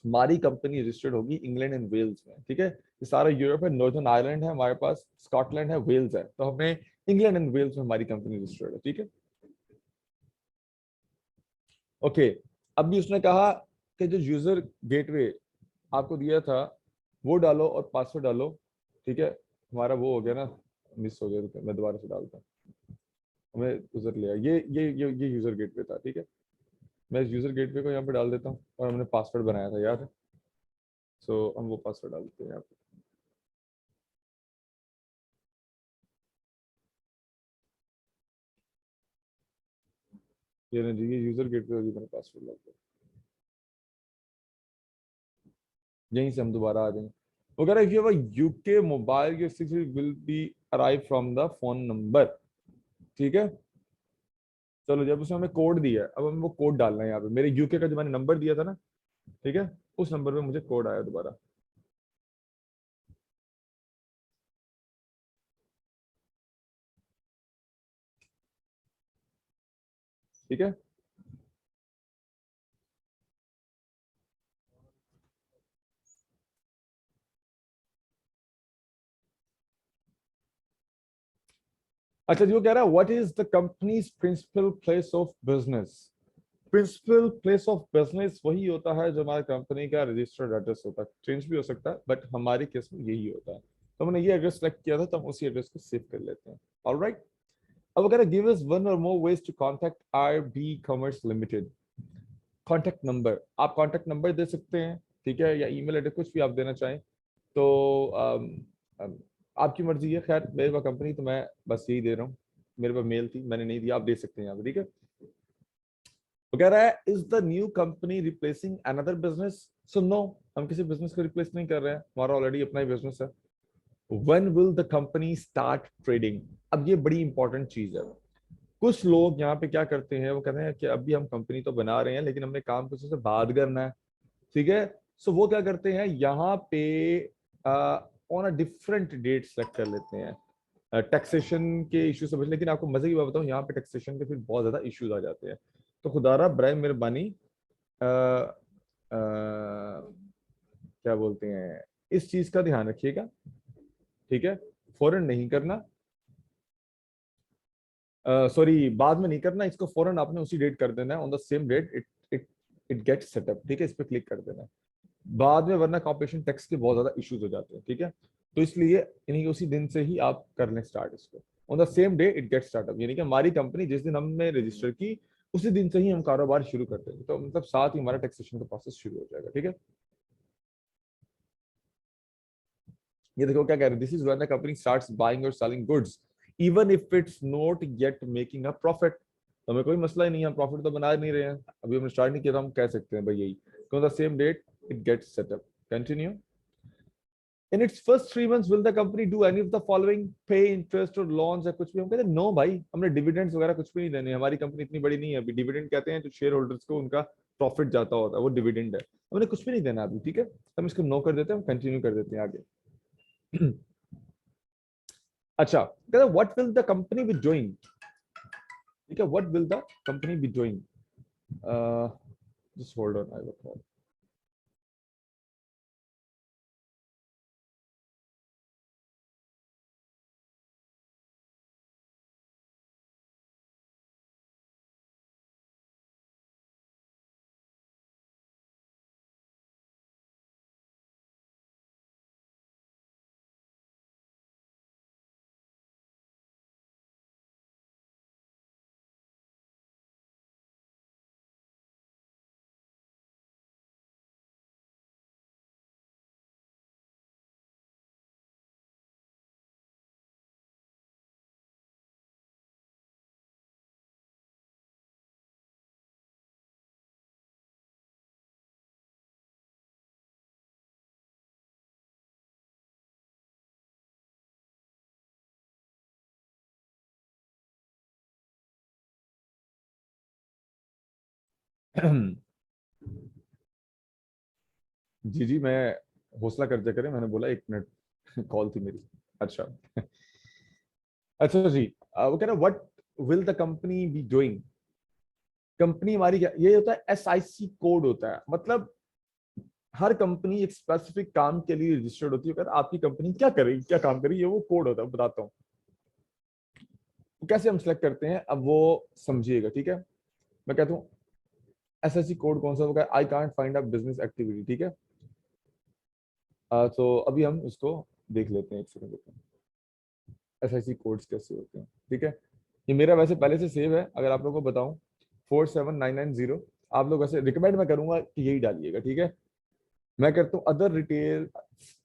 हमारी कंपनी रजिस्टर्ड होगी इंग्लैंड एंड वेल्स में, ठीक है। ये सारा यूरोप है, नॉर्दर्न आयरलैंड है हमारे पास, स्कॉटलैंड है, वेल्स है, तो हमें इंग्लैंड एंड वेल्स में हमारी कंपनी रजिस्टर्ड है, ठीक है। ओके, अब भी उसने कहा कि जो यूजर गेटवे आपको दिया था वो डालो और पासवर्ड डालो, ठीक है। हमारा वो हो गया ना, मिस हो गया, तो मैं दोबारा से डालता हूँ, हमें उधर लिया, ये यूजर गेटवे था, ठीक है। मैं इस यूजर गेटवे को यहाँ पे डाल देता हूँ, और हमने पासवर्ड बनाया था याद है, सो हम वो पासवर्ड डाल देते हैं यहाँ पे। ये ना जी, ये यूजर गेटवे होगी, मैंने पासवर्ड डाल दिया, यहीं से हम दोबारा आ जाएंगे। वो कह रहा है कि UK mobile your will be arrive from the phone number, ठीक है। चलो, जब उसने हमें कोड दिया है अब हमें वो कोड डालना है यहाँ पे, मेरे यूके का जो मैंने नंबर दिया था ना, ठीक है, उस नंबर पे मुझे कोड आया दोबारा, ठीक है। अच्छा जी, वो कह रहा है what is the company's principal place of business. Principal place of business वही होता है जो हमारी कंपनी का रजिस्टर्ड एड्रेस होता है, चेंज भी हो सकता है बट हमारे केस में यही होता है। तो हमने ये एड्रेस सेलेक्ट किया था, तो हम उसी एड्रेस को सेव कर लेते हैं, ऑलराइट। अब अगर give us one or more ways to contact RB Commerce Limited. Contact number, आप कांटेक्ट नंबर दे सकते हैं, ठीक है, या ईमेल एड्रेस, कुछ भी आप देना चाहें, तो अम, आपकी मर्जी है। खैर मेरे पास कंपनी तो मैं बस यही दे रहा हूँ, मेरे पास मेल थी मैंने नहीं दिया, आप दे सकते हैं यहाँ पे, ठीक है। वो कह रहा है is the new company replacing another business. So no, हम किसी बिजनेस को रिप्लेस नहीं कर रहे हैं, हमारा ऑलरेडी अपना ही बिजनेस है। When will the company start trading, अब ये बड़ी इंपॉर्टेंट चीज है। कुछ लोग यहाँ पे क्या करते हैं, वो कहते हैं कि अभी हम कंपनी तो बना रहे हैं लेकिन हमने काम किसी से बात करना है, ठीक है। सो वो क्या करते हैं यहाँ पे on a different date select कर लेते हैं टैक्सेशन के इश्यू से बच। लेकिन आपको मजे की बात बताऊं, यहाँ पे टैक्सेशन के फिर बहुत ज्यादा इश्यूज आ जाते हैं, तो खुदारा बराए मेहरबानी क्या बोलते हैं, इस चीज का ध्यान रखिएगा, ठीक है। फौरन नहीं करना, सॉरी बाद में नहीं करना, इसको फौरन आपने उसी डेट कर देना है, on the same date it it it gets set up, ठीक है, इस पे क्लिक कर देना है बाद में, वरना कॉर्पोरेशन टैक्स के बहुत ज्यादा इश्यूज हो जाते हैं, ठीक है। तो इसलिए इन्हीं उसी दिन से ही आप कर लें स्टार्ट इसको, on the same day it get startup, यानी कि हमारी कंपनी जिस दिन हमने रजिस्टर की उसी दिन से ही हम कारोबार शुरू करते हैं, तो मतलब साथ ही हमारा टैक्सेशन का प्रोसेस शुरू हो जाएगा। ठीक है, ये देखो क्या कह रहे हैं, this is when the company starts buying और selling goods even if it's not yet making a profit. तो हमें कोई मसला ही नहीं है, प्रॉफिट तो बना नहीं रहे हैं, अभी हमने स्टार्ट नहीं किया, तो हम कह सकते हैं भाई यही, तो the same date it gets set up. Continue. In its first 3 months, will the company do any of the following? Pay interest और loans या कुछ भी? हम कहते हैं नो भाई, हमने डिविडेंड्स वगैरह कुछ भी नहीं देने, हमारी कंपनी इतनी बड़ी नहीं है अभी। डिविडेंड कहते हैं जो शेयर होल्डर्स को उनका प्रॉफिट जाता होता है, वो डिविडेंड है, हमने कुछ भी नहीं देना अभी। ठीक है, हम इसको नो कर देते हैं, हम कंटिन्यू कर देते हैं आगे। अच्छा, कहते हैं what will the company be doing. ठीक है, what will the company be doing, just hold on, I will call. जी जी, मैं हौसला कर दिया करें, मैंने बोला 1 मिनट कॉल थी मेरी। अच्छा। अच्छा जी, वो कह रहा है what will the company be doing. Company हमारी क्या, ये होता है SIC कोड होता है, मतलब हर कंपनी एक स्पेसिफिक काम के लिए रजिस्टर्ड होती है। अगर आपकी कंपनी क्या करेगी, क्या काम करेगी, ये वो कोड होता है, बताता हूँ। तो कैसे हम सिलेक्ट करते हैं, अब वो समझिएगा। ठीक है, मैं कहता हूँ SIC कोड कौन सा होगा, I can't find a business activity. ठीक है, तो अभी हम इसको देख लेते हैं, 1 सेकंड। SIC कोड्स कैसे होते हैं। ठीक है, ये मेरा वैसे पहले से सेव है, अगर आप लोगों को बताऊं 47990। आप लोग वैसे रिकमेंड मैं करूंगा कि यही डालिएगा। ठीक है, मैं करता हूँ other retail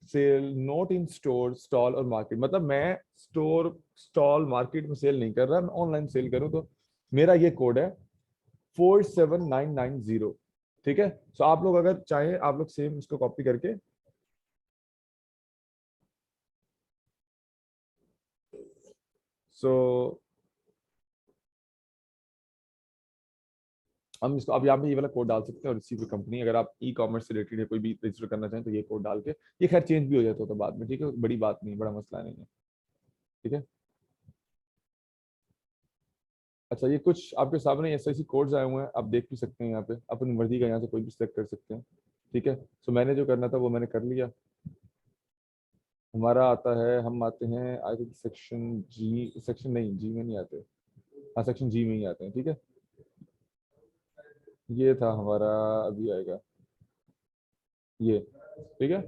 sale not in store stall और मार्केट, मतलब मैं स्टोर स्टॉल मार्केट में सेल नहीं कर रहा, मैं ऑनलाइन सेल करूँ, तो मेरा ये कोड है 47990। ठीक है, सो आप लोग अगर चाहें, आप लोग सेम इसको कॉपी करके, सो हम इसको अब यहाँ पे ये वाला कोड डाल सकते हैं, और इसी की कंपनी, अगर आप ई कॉमर्स से रिलेटेड कोई भी रजिस्टर करना चाहें तो ये कोड डाल के, ये खैर चेंज भी हो जाता होता बाद में। ठीक है, बड़ी बात नहीं, बड़ा मसला नहीं है। ठीक है, अच्छा, ये कुछ आपके सामने SIC कोड्स आए हुए हैं, आप देख भी सकते हैं, यहाँ पे अपनी मर्जी का यहाँ से कोई भी सिलेक्ट कर सकते हैं। ठीक है, सो मैंने जो करना था वो मैंने कर लिया। हमारा आता है, हम आते हैं I think section G, section नहीं, जी में नहीं आते, हाँ सेक्शन जी में ही आते हैं। ठीक है, ये था हमारा, अभी आएगा ये। ठीक है,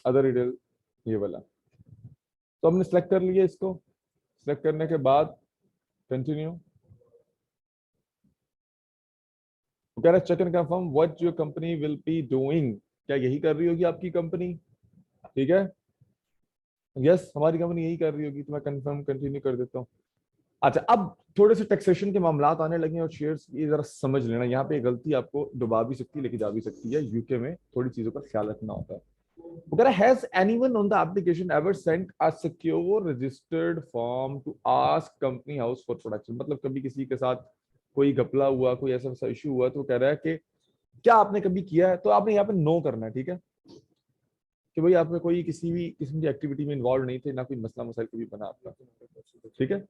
अदर डिटेल, ये वाला। तो हमने सेलेक्ट कर लिया इसको, सेलेक्ट करने के बाद कंटिन्यू। वो कह रहा है check and confirm what your company will be doing, क्या यही कर रही होगी आपकी कंपनी। ठीक है, यस हमारी कंपनी यही कर रही होगी, तो मैं कंफर्म कंटिन्यू कर देता हूँ। अच्छा, अब थोड़े से टैक्सेशन के मामलात आने लगे हैं, और शेयर्स ये जरा समझ लेना, यहाँ पे गलती आपको डुबा भी सकती है, लेके जा भी सकती है। यूके में थोड़ी चीजों का ख्याल रखना होता है। वो कह रहा है has anyone on the application ever sent a secure registered form to ask company house for production, मतलब कभी किसी के साथ कोई घपला हुआ, कोई ऐसा इशू हुआ, तो कह रहा है कि क्या आपने कभी किया है, तो आपने यहाँ पे नो करना है। ठीक है, कि भाई आपने कोई किसी भी किस्म की एक्टिविटी में इन्वॉल्व नहीं थे, ना कोई मसला मसाइल कभी बना आपका। ठीक है।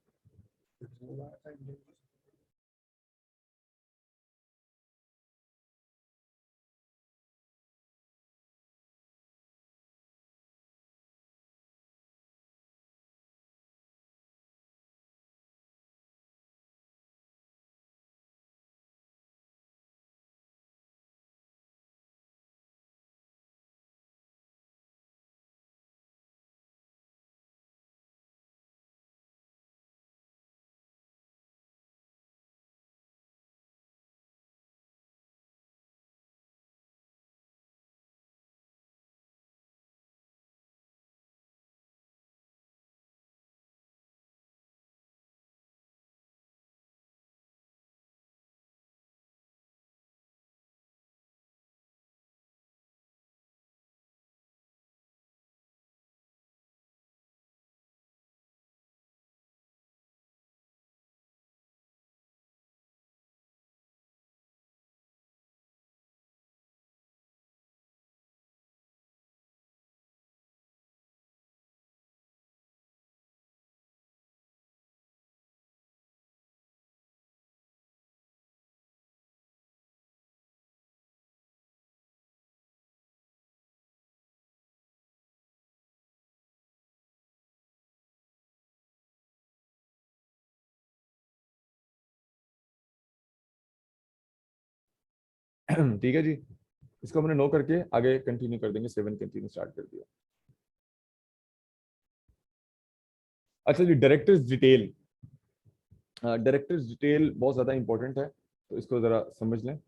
ठीक है जी, इसको हमने नो करके आगे कंटिन्यू कर देंगे, 7 कंटिन्यू स्टार्ट कर दिया। अच्छा जी, डायरेक्टर्स डिटेल, डायरेक्टर्स डिटेल बहुत ज्यादा इंपॉर्टेंट है, तो इसको जरा समझ लें।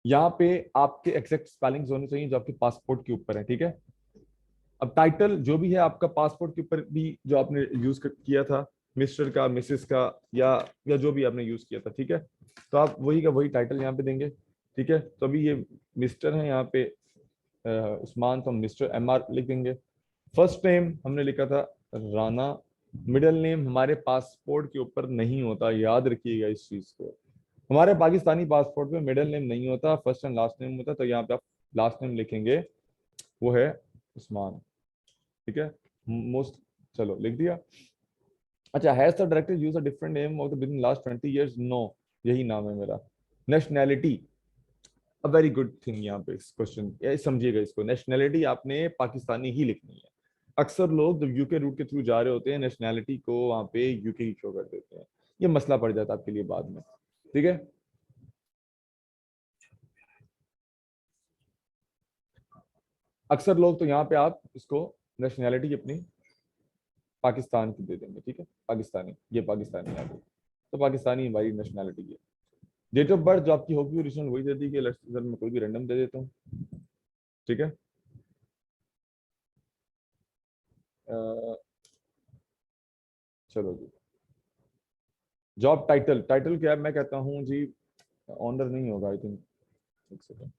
यहाँ पे आपके एग्जैक्ट स्पेलिंग्स होने चाहिए जो आपके पासपोर्ट के ऊपर है, ठीक है। अब टाइटल जो भी है आपका पासपोर्ट के ऊपर भी जो आपने यूज किया था, मिस्टर का, मिसेस का, या जो भी आपने यूज किया था, ठीक है, तो आप वही का वही टाइटल यहाँ पे देंगे, ठीक है। तो अभी ये मिस्टर है यहाँ पे उस्मान, तो हम मिस्टर MR लिख देंगे। फर्स्ट नेम हमने लिखा था राना, मिडिल नेम हमारे पासपोर्ट के ऊपर नहीं होता, याद रखिएगा इस चीज को। हमारे पाकिस्तानी पासपोर्ट में मिडिल नेम नहीं होता, फर्स्ट एंड लास्ट नेम होता, तो यहाँ पे आप लास्ट नेम लिखेंगे, वो है उस्मान, ठीक है। मोस्ट, चलो लिख दिया। अच्छा, has the director use a different name of the within last 20 years? No, यही नाम है मेरा। Nationality, a very good thing, यहाँ पे इस क्वेश्चन समझिएगा इसको, नेशनैलिटी आपने पाकिस्तानी ही लिखनी है। अक्सर लोग जब यूके रूट के थ्रू जा रहे होते हैं नेशनैलिटी को वहां पे यूके ही शो कर देते हैं, ये मसला पड़ जाता है आपके लिए बाद में, ठीक है। अक्सर लोग तो यहाँ पे आप इसको नेशनैलिटी अपनी पाकिस्तान की दे देंगे, ठीक है, पाकिस्तानी, ये पाकिस्तानी आ गई, तो पाकिस्तानी हमारी नेशनैलिटी है। डेट ऑफ बर्थ जो आपकी होगी ओरिजिनल वही दे दी, कि मैं कोई भी रैंडम दे देता हूँ, ठीक है। चलो जी, जॉब टाइटल, टाइटल क्या है, मैं कहता हूँ जी ऑनर नहीं होगा, आई थिंक, एक सेकंड।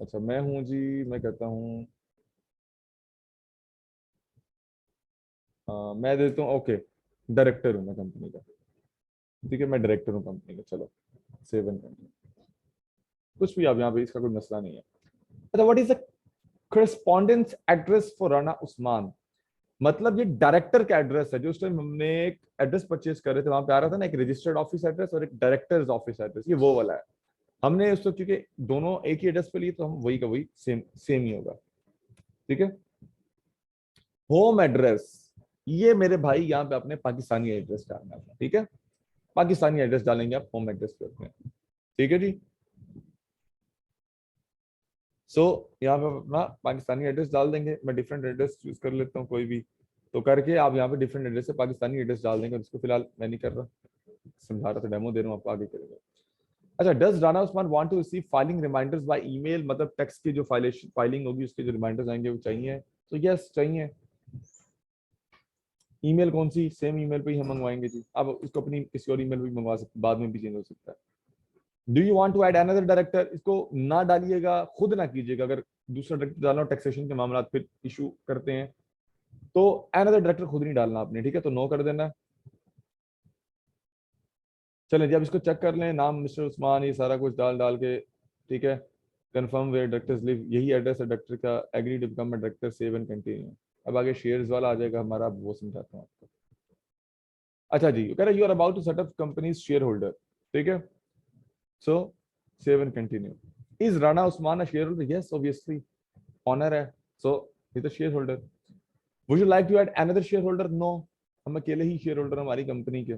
अच्छा, मैं हूँ जी, मैं कहता हूँ मैं देता हूँ, ओके, डायरेक्टर हूँ मैं कंपनी का, ठीक है, मैं डायरेक्टर हूँ कंपनी का, चलो 7 कंपनी, कुछ भी आप यहाँ पे, इसका कोई मसला नहीं है। अच्छा, what is the correspondence address for Rana Usman? मतलब ये डायरेक्टर का एड्रेस है, जो उस टाइम हमने एक एड्रेस परचेज कर रहे थे वहां पे आ रहा था ना, एक रजिस्टर्ड ऑफिस एड्रेस और एक डायरेक्टर्स ऑफिस एड्रेस, ये वो वाला है। हमने उसको क्योंकि दोनों एक ही एड्रेस पे लिए, तो हम वही का वही सेम सेम ही होगा, ठीक है। होम एड्रेस, ये मेरे भाई यहाँ पे अपने पाकिस्तानी एड्रेस डालना है, ठीक है, पाकिस्तानी एड्रेस डालेंगे आप होम एड्रेस पे अपने, ठीक है जी। सो यहाँ पे अपना पाकिस्तानी एड्रेस डाल देंगे, मैं डिफरेंट एड्रेस चूज कर लेता हूँ कोई भी, तो करके आप यहाँ पे डिफरेंट एड्रेस से पाकिस्तानी एड्रेस डाल देंगे, इसको फिलहाल मैं नहीं कर रहा, समझा रहा था, डेमो दे रहा हूँ, आपको आगे करेंगे। अच्छा, does Rana Usman want to receive filing reminders by email? मतलब टेक्स्ट की जो फाइलिंग होगी उसके जो रिमाइंडर्स आएंगे वो चाहिए, तो यस चाहिए। ईमेल कौन सी, सेम ईमेल पे ही हम मंगवाएंगे जी, अब उसको अपनी किसी और ईमेल पे भी मंगवा सकते, बाद में भी चेंज हो सकता है। Do you want to add another director? इसको ना डालिएगा, खुद ना कीजिएगा, अगर दूसरा डायरेक्टर डालना हो टैक्सेशन के मामला फिर इशू करते हैं, तो अनदर डायरेक्टर खुद नहीं डालना आपने, ठीक है, तो नो कर देना। चलें जी, अब इसको चेक कर लें, नाम मिस्टर उस्मान, ये सारा कुछ डाल डाल के, ठीक है। कंफर्म वेयर डायरेक्टर्स लिव, यही एड्रेस है डायरेक्टर का, agree to become a director, save and continue. अब आगे शेयर्स वाला आ जाएगा हमारा, अब वो समझाता हूँ आपको। अच्छा जी, कह रहे you are about to set up company shareholder, ठीक है, so save and continue. Is Rana Usman a shareholder? Yes obviously, owner है, so is the shareholder. Would you like to add another shareholder? No, हम अकेले ही shareholder हमारी company के।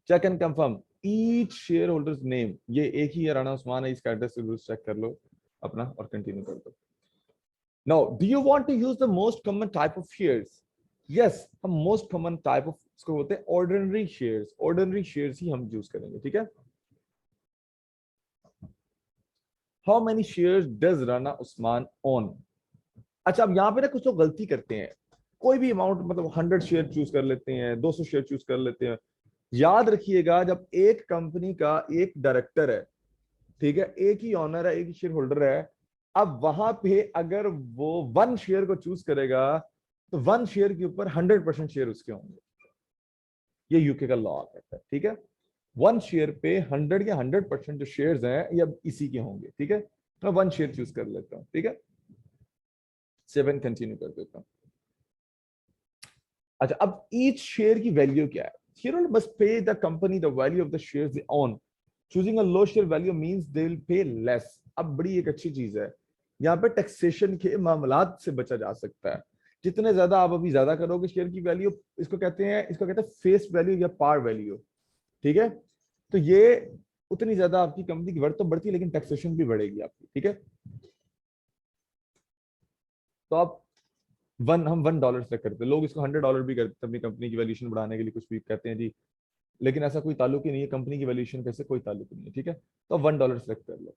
Check and confirm each shareholder's name, ये एक ही है, राणा उस्मान है, इसका एड्रेस चेक कर लो अपना और कंटिन्यू कर दो। Now do you want to use the most common type of shares? Yes, हम मोस्ट कॉमन टाइप ऑफ इसको बोलते हैं ऑर्डिनरी शेयर्स, ऑर्डिनरी शेयर्स ही हम यूज करेंगे, ठीक है। How many shares does Rana Usman own? अच्छा, अब यहाँ पे ना कुछ लोग गलती करते हैं, कोई भी अमाउंट, मतलब 100 शेयर चूज कर लेते हैं, 200 शेयर चूज कर लेते हैं। याद रखिएगा, जब एक कंपनी का एक डायरेक्टर है, ठीक है, एक ही ऑनर है, एक ही शेयर होल्डर है, अब वहां पे अगर वो 1 शेयर को चूज करेगा, तो 1 शेयर के ऊपर 100% शेयर उसके होंगे, ये यूके का लॉ कहता है, ठीक है। 1 शेयर पे 100 या 100% जो शेयर्स हैं ये अब इसी के होंगे, ठीक है। मैं 1 शेयर चूज कर लेता हूँ, ठीक है, 7 कंटिन्यू कर देता हूँ। अच्छा, अब ईच शेयर की वैल्यू क्या है? Shareholder must pay the company the value of the shares they own. Choosing a low share value means they will pay less. अब बड़ी एक अच्छी चीज है, यहाँ पे टैक्सेशन के मामलात से बचा जा सकता है। जितने ज्यादा आप अभी ज्यादा करोगे शेयर की वैल्यू, इसको कहते हैं फेस वैल्यू या पार वैल्यू, ठीक है। तो ये उतनी ज्यादा आपकी कंपनी की वर्थ तो बढ़ती है, लेकिन टैक्सेशन भी बढ़ेगी आपकी, ठीक है। तो आप हम $1 सेलेक्ट करते हैं, लोग इसको $100 भी करते हैं अपनी कंपनी की वैल्यूएशन बढ़ाने के लिए, कुछ भी कहते हैं जी, लेकिन ऐसा कोई ताल्लुक ही नहीं है, कंपनी की वैल्यूएशन कैसे कोई ताल्लुक नहीं है, ठीक है। तो आप $1 सेलेक्ट कर लो,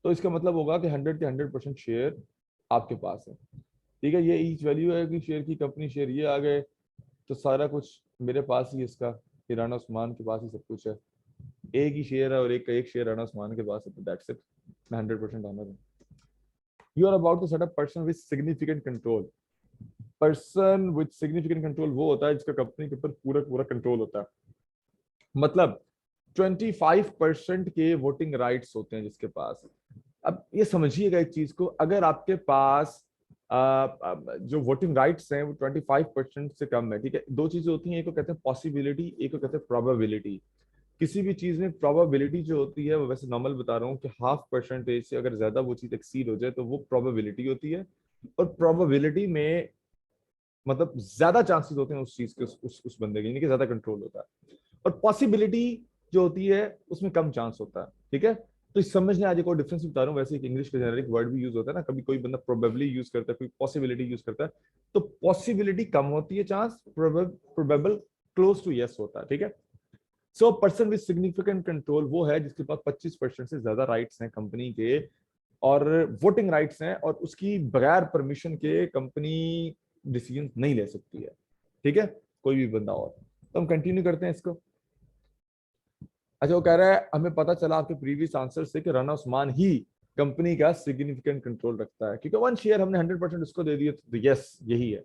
तो इसका मतलब होगा कि 100 के 100% शेयर आपके पास है, ठीक है। ये ईच वैल्यू है कि शेयर की, कंपनी शेयर ये आ गए, तो सारा कुछ मेरे पास ही इसका, कि राना उस्मान के पास ही सब कुछ है, एक ही शेयर है और एक शेयर राना उस्मान के पास है, तो दैट्स इट, मैं 100% ऑनर हूँ। You are about to set up person with significant control. Person with significant control वो होता है जिसका कंपनी के ऊपर पूरा पूरा कंट्रोल होता है, मतलब 25% के वोटिंग राइट्स होते हैं जिसके पास। अब ये समझिएगा एक चीज को, अगर आपके पास जो वोटिंग राइट्स हैं वो 25% से कम है, ठीक है। दो चीजें होती हैं, एक को कहते हैं पॉसिबिलिटी, एक को कहते हैं प्रोबेबिलिटी। किसी भी चीज में प्रोबेबिलिटी जो होती है, वो वैसे नॉर्मल बता रहा हूँ कि 0.5% से अगर ज्यादा वो चीज एक्सीड हो जाए तो वो प्रोबेबिलिटी होती है, और प्रोबेबिलिटी में मतलब ज्यादा चांसेस होते हैं उस चीज के, उस बंदे के, यानी कि ज्यादा कंट्रोल होता है। और पॉसिबिलिटी जो होती है उसमें कम चांस होता है, ठीक है। तो इस समझने आज एक और डिफरेंस बता रहा हूँ, वैसे एक इंग्लिश का जेनेरिक वर्ड भी यूज होता है ना, कभी कोई बंदा प्रोबेबली यूज करता है, कोई पॉसिबिलिटी यूज करता है, तो पॉसिबिलिटी कम होती है chance, probable close to yes होता है, ठीक है। So person with significant control वो है जिसके पास 25% से ज्यादा राइट्स हैं कंपनी के, और वोटिंग राइट्स हैं, और उसकी बगैर परमिशन के कंपनी डिसीजन नहीं ले सकती है, ठीक है, कोई भी बंदा। और तो हम कंटिन्यू करते हैं इसको। अच्छा, वो कह रहा है हमें पता चला आपके प्रीवियस आंसर से कि राना उस्मान ही कंपनी का सिग्निफिकेंट कंट्रोल रखता है, क्योंकि 1 शेयर हमने 100% उसको दे दिया, तो यस यही है।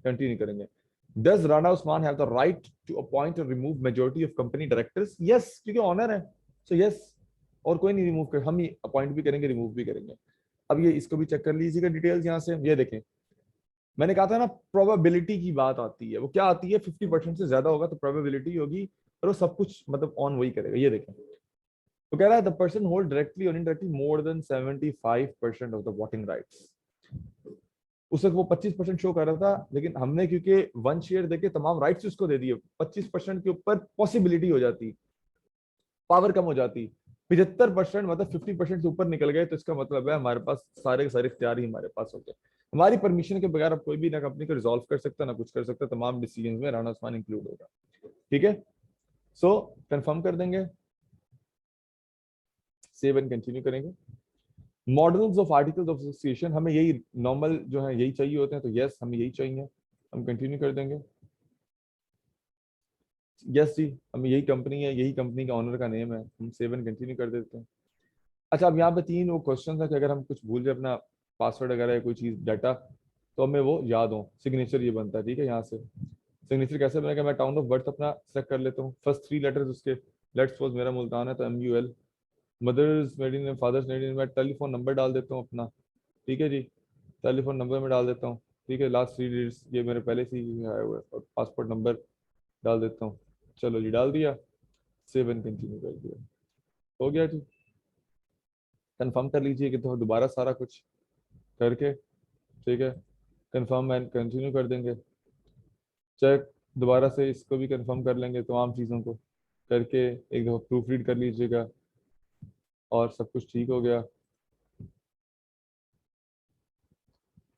कंटिन्यू करेंगे। Does Rana Usman have the right to appoint or remove majority of company directors? Yes, क्योंकि ऑनर है, सो यस। और कोई नहीं रिमूव कर, हम ही अपॉइंट भी करेंगे, रिमूव भी करेंगे। अब ये इसको भी चेक कर लीजिएगा डिटेल्स यहाँ से, ये देखें, मैंने कहा था ना प्रोबेबिलिटी की बात आती है, वो क्या आती है, 50% से ज्यादा होगा तो प्रोबेबिलिटी होगी, और वो सब कुछ मतलब ऑन वही करेगा। ये देखें, तो कह रहा है द पर्सन होल्ड डायरेक्टली और indirectly more than 75% of the voting rights. उस वक्त वो 25% शो कर रहा था, लेकिन हमने क्योंकि 1 शेयर देके तमाम राइट्स उसको दे दिए, 25% के ऊपर पॉसिबिलिटी हो जाती, पावर कम हो जाती, 75% मतलब 50% से ऊपर निकल गए, तो इसका मतलब है हमारे पास सारे के सारे इख्तियार ही हमारे पास होते हैं। हमारी परमिशन के बगैर अब कोई भी ना कंपनी को रिजॉल्व कर सकता ना कुछ कर सकता, तमाम डिसीजन में राना उस्मान इंक्लूड होगा, ठीक है। सो कंफर्म कर देंगे, सेव एंड कंटिन्यू करेंगे। Models of articles of association, हमें यही नॉर्मल जो है यही चाहिए होते हैं, तो यस हमें यही चाहिए, हम कंटिन्यू कर देंगे। यस जी, हमें यही कंपनी है, यही कंपनी का ऑनर का नेम है, हम सेव एंड कंटिन्यू कर देते हैं। अच्छा, अब यहाँ पे 3 वो क्वेश्चन है कि अगर हम कुछ भूल जाए अपना पासवर्ड वगैरह या कोई चीज डाटा, तो हमें वो याद हो। सिग्नेचर ये बनता है, ठीक है। यहाँ से सिग्नेचर कैसे बनेगा, मैं टाउन ऑफ बर्थ अपना सेलेक्ट कर लेता हूँ, फर्स्ट 3 लेटर्स उसके, लेट्स सपोज मेरा मुल्तान है तो MUL, मदर्स मेडिन नेम, फादर्स मेडिन, मैं टेलीफोन नंबर डाल देता हूँ अपना, ठीक है जी, टेलीफोन नंबर में डाल देता हूँ, ठीक है। लास्ट 3 डिजिट्स ये मेरे पहले से ही आया हुआ है, और पासपोर्ट नंबर डाल देता हूँ। चलो जी, डाल दिया, सेव एंड कंटिन्यू कर दिया, हो गया जी। कंफर्म कर लीजिए कि तो दोबारा सारा कुछ करके, ठीक है, कंफर्म एंड कंटिन्यू कर देंगे। चेक दोबारा से इसको भी कंफर्म कर लेंगे, तमाम चीज़ों को करके एक दफ़ा प्रूफ रीड कर लीजिएगा, और सब कुछ ठीक हो गया,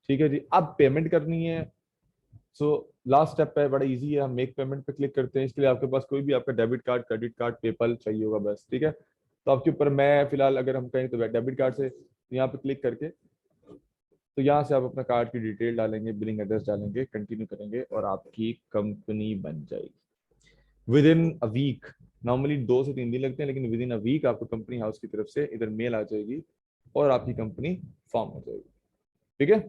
ठीक है जी। अब पेमेंट करनी है, सो लास्ट स्टेप है, बड़ा इजी है, हम मेक पेमेंट पे क्लिक करते हैं। इसके लिए आपके पास कोई भी आपका debit card, credit card, PayPal चाहिए होगा बस, ठीक है। तो आपके ऊपर मैं फिलहाल अगर हम कहें तो डेबिट कार्ड से यहाँ पे क्लिक करके, तो यहाँ से आप अपना कार्ड की डिटेल डालेंगे, बिलिंग एड्रेस डालेंगे, कंटिन्यू करेंगे, और आपकी कंपनी बन जाएगी within a week. Normally 2 से 3 दिन लगते हैं, लेकिन विद इन अ वीक आपको कंपनी हाउस की तरफ से इधर मेल आ जाएगी, और आपकी कंपनी फॉर्म हो जाएगी, ठीक है।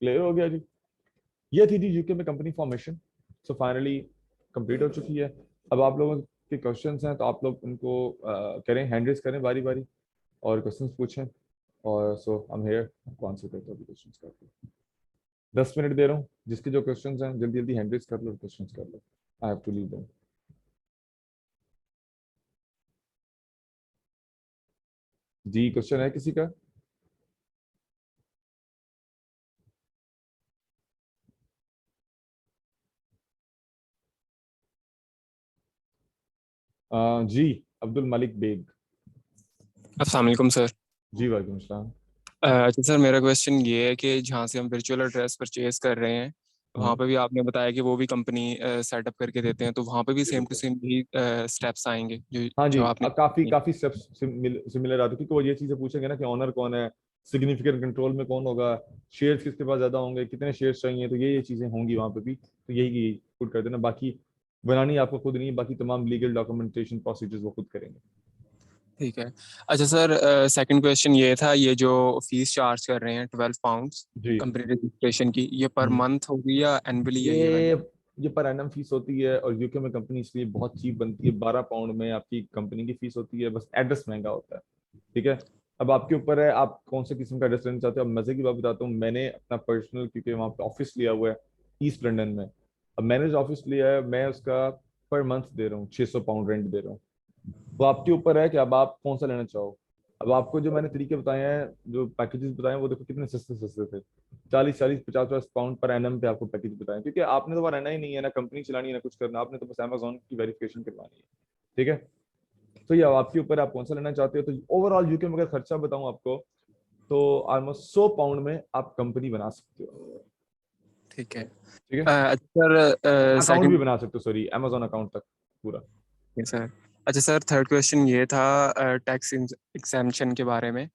क्लियर हो गया जी। ये थी जी यूके में company formation, so finally complete हो चुकी है। अब आप लोगों के क्वेश्चंस हैं, तो आप लोग उनको करें, हैंड रेज करें बारी बारी, और क्वेश्चंस पूछें, और सो आई एम हियर, आपको आंसर करते हैं क्वेश्चंस का। 10 मिनट दे रहा हूँ, जिसके जो क्वेश्चंस हैं जल्दी जल्दी हैंड रेज कर लो, क्वेश्चंस कर लो, I have to leave them. जी, क्वेश्चन है किसी का? जी, अब्दुल मलिक बेग। अस्सलाम वालेकुम सर। जी वालेकुम सलाम। अच्छा सर, मेरा क्वेश्चन ये है कि जहाँ से हम वर्चुअल एड्रेस परचेज कर रहे हैं, वहाँ पे भी आपने बताया कि वो भी कंपनी सेटअप करके देते हैं, तो वहाँ पे भी जी सेम टू बिल्कुल। सेम भी स्टेप्स आएंगे जो हाँ जी, जो आपने काफी किए? काफी स्टेप्स सिमिलर आते हैं, क्योंकि वो ये चीजें पूछेंगे ना कि ऑनर कौन है, सिग्निफिकेंट कंट्रोल में कौन होगा, शेयर्स किसके पास ज्यादा होंगे, कितने शेयर्स चाहिए, तो ये चीजें होंगी वहाँ पे भी, तो यही पुट कर देना। बाकी बनानी आपको खुद नहीं है, बाकी तमाम लीगल डॉक्यूमेंटेशन प्रोसीजर्स वो खुद करेंगे। ठीक है। अच्छा सर, सेकंड क्वेश्चन ये था, ये जो फीस चार्ज कर रहे हैं 12 पाउंड्स जी। कंपनी रजिस्ट्रेशन की, ये पर हम्म। मंथ होगी या एनुअली है ये ये वाली? ये पर एनम फीस होती है, और यूके में कंपनी इसलिए बहुत चीप बनती है। 12 पाउंड में आपकी कंपनी की फीस होती है, बस एड्रेस महंगा होता है। ठीक है। अब आपके ऊपर है, आप कौन से किस्म का एड्रेस लेना चाहते हो। अब मजे की बात बताता हूँ, मैंने अपना पर्सनल, क्योंकि वहाँ पे ऑफिस लिया हुआ है ईस्ट लंदन में। अब मैंने जो ऑफिस लिया है, मैं उसका पर मंथ दे रहा हूँ, 600 पाउंड रेंट दे रहा हूँ। वो आपके ऊपर है कि अब आप कौन सा लेना चाहो। अब आपको जो मैंने तरीके बताए हैं, जो पैकेजेस बताए हैं, वो देखो कितने सस्ते सस्ते थे। 40 40 50 50 पाउंड पर एनम पे आपको पैकेज बताए हैं, क्योंकि आपने तो रहना ही नहीं है ना, कंपनी चलानी है ना कुछ करना, आपने तो बस अमेजोन की वेरिफिकेशन करवानी है। ठीक है। तो ये अब आपके ऊपर है, आप कौन सा लेना चाहते हो। तो ओवरऑल यूके में अगर खर्चा बताऊं आपको, तो ऑलमोस्ट 100 पाउंड में आप कंपनी बना सकते हो। ठीक है। ठीक है। अच्छा सर, अकाउंट भी सेकंड। बना सकते हो, सॉरी, अमेजोन अकाउंट तक पूरा। सर, अच्छा सर, थर्ड क्वेश्चन ये था टैक्स एग्जेम्पशन के बारे में।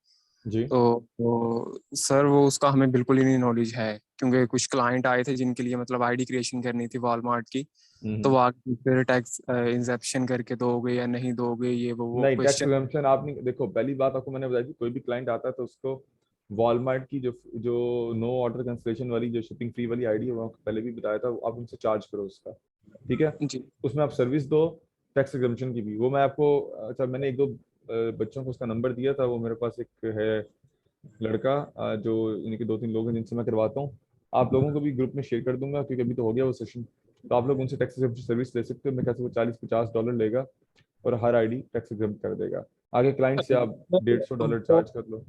जी। तो सर, वो उसका हमें बिल्कुल ही नहीं नॉलेज है, क्योंकि कुछ क्लाइंट आए थे जिनके लिए मतलब आईडी क्रिएशन करनी थी वॉलमार्ट की। तो हम्म। वो आगे फिर टैक्स इंजेप्शन करके दोगे या नहीं दोगे, ये वो नहीं, टैक्स क्वेश्चन। एग्जम्पशन आप नहीं, देखो पहली बात आपको मैंने बताई थी, कोई भी क्लाइंट आता है तो उसको वॉलमार्ट की जो जो नो ऑर्डर कैंसिलेशन वाली, जो शिपिंग फ्री वाली आईडी है, वो आपको पहले भी बताया था, आप उनसे चार्ज करो उसका। ठीक है। जी। उसमें आप सर्विस दो, टैक्स एग्जम्पशन की भी, वो मैं आपको, अच्छा मैंने एक दो बच्चों को उसका नंबर दिया था, वो मेरे पास एक है लड़का, जो इनके दो तीन लोग हैं जिनसे मैं करवाता हूँ। आप लोगों को भी ग्रुप में शेयर कर दूंगा, क्योंकि अभी तो हो गया वो सेशन, तो आप लोग उनसे टैक्स सर्विस ले सकते हो। मैं कैसे वो 40 50 डॉलर लेगा, और हर आईडी टैक्स एग्जम्प्ट कर देगा। आगे क्लाइंट से आप 150 डॉलर वो चार्ज कर लो।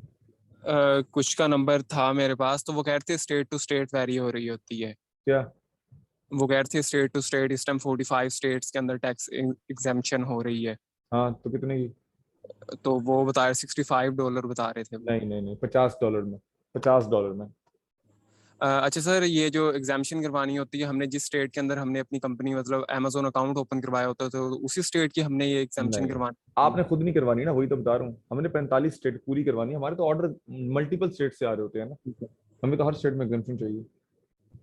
कुछ का नंबर था मेरे पास, तो वो कह रहे थे स्टेट टू स्टेट वेरी हो रही होती है। क्या। वो कह रहे थे स्टेट टू स्टेट इस टाइम 45 स्टेट्स के अंदर टैक्स एग्जेम्पशन हो रही है। हाँ, तो कितने की। तो वो बता रहे $65 बता रहे थे वो। नहीं नहीं नहीं, 50 डॉलर में, 50 डॉलर में। अच्छा सर, ये जो एग्जामेशन करवानी होती है, हमने जिस स्टेट के अंदर हमने अपनी कंपनी मतलब अमेजोन अकाउंट ओपन करवाया होता है, तो उसी स्टेट की हमने ये एग्जामेशन नहीं, करवानी होती है। आपने खुद नहीं करवानी ना, वही तो बता रहा हूँ, हमने 45 स्टेट पूरी करवानी है। हमारे तो ऑर्डर मल्टीपल स्टेट से आ रहे होते हैं ना, ठीक है। हमें तो हर स्टेट में एग्जाम्पशन चाहिए।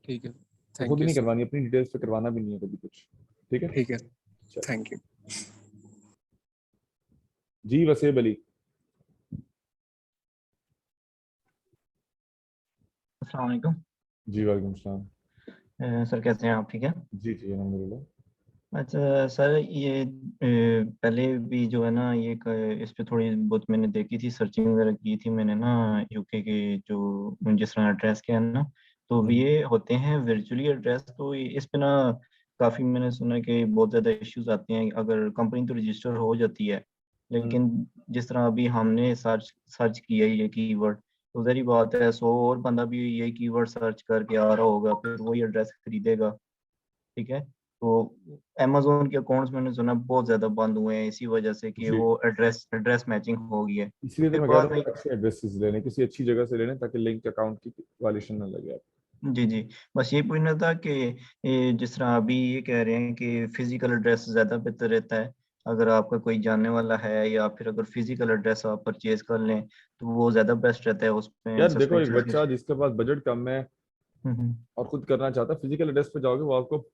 ठीक है। तो खुद थैंक यू नहीं सर। करवानी, अपनी डिटेल्स पे करवाना भी नहीं है कभी कुछ। ठीक है। ठीक है। चलो। Thank you. जी वसेब अली। अस्सलाम वालेकुम। जी वालेकुम सलाम। सर कैसे हैं आप, ठीक है? जी जी अलहमदिल्ला। अच्छा सर, ये पहले भी जो है ना, ये इस पे थोड़ी बहुत मैंने देखी थी, सर्चिंग वगैरह की थी मैंने ना, यूके के जो जिस तरह एड्रेस के हैं ना, तो ये होते हैं वर्चुअली एड्रेस। तो इस पे ना काफ़ी मैंने सुना कि बहुत ज़्यादा इश्यूज आते हैं। अगर कंपनी तो रजिस्टर हो जाती है, लेकिन जिस तरह अभी हमने सर्च सर्च किया ये कीवर्ड, तो ज़ाहिर बात है 100 और बंदा भी ये कीवर्ड सर्च करके आ रहा होगा, फिर वही एड्रेस खरीदेगा। ठीक है। तो अमेजोन के अकाउंट्स मैंने सुना बहुत ज्यादा बंद हुए हैं इसी वजह से कि जी, वो एड्रेस मैचिंग हो गई है। तो इसलिए तो फिर मैं कह बात रहा आई। हूँ अच्छे एड्रेसेस लेने, किसी अच्छी जगह से लेने, ताकि लिंक अकाउंट की वायलेशन ना लगे आप। जी जी, बस ये पूछना था कि ये जिस तरह अभी ये कह रहे हैं कि फिजिकल एड्रेस ज्यादा बेहतर रहता है, अगर आपका कोई जानने वाला है, या फिर अगर फिजिकल एड्रेस आप परचेज कर लें तो वो ज्यादा बेस्ट रहता है उसमें यार देखो, एक सस्पेक्शन की। बच्चा जिसके पास बजट कम है हम्म। और खुद करना चाहता है, फिजिकल एड्रेस पे जाओगे, वो आपको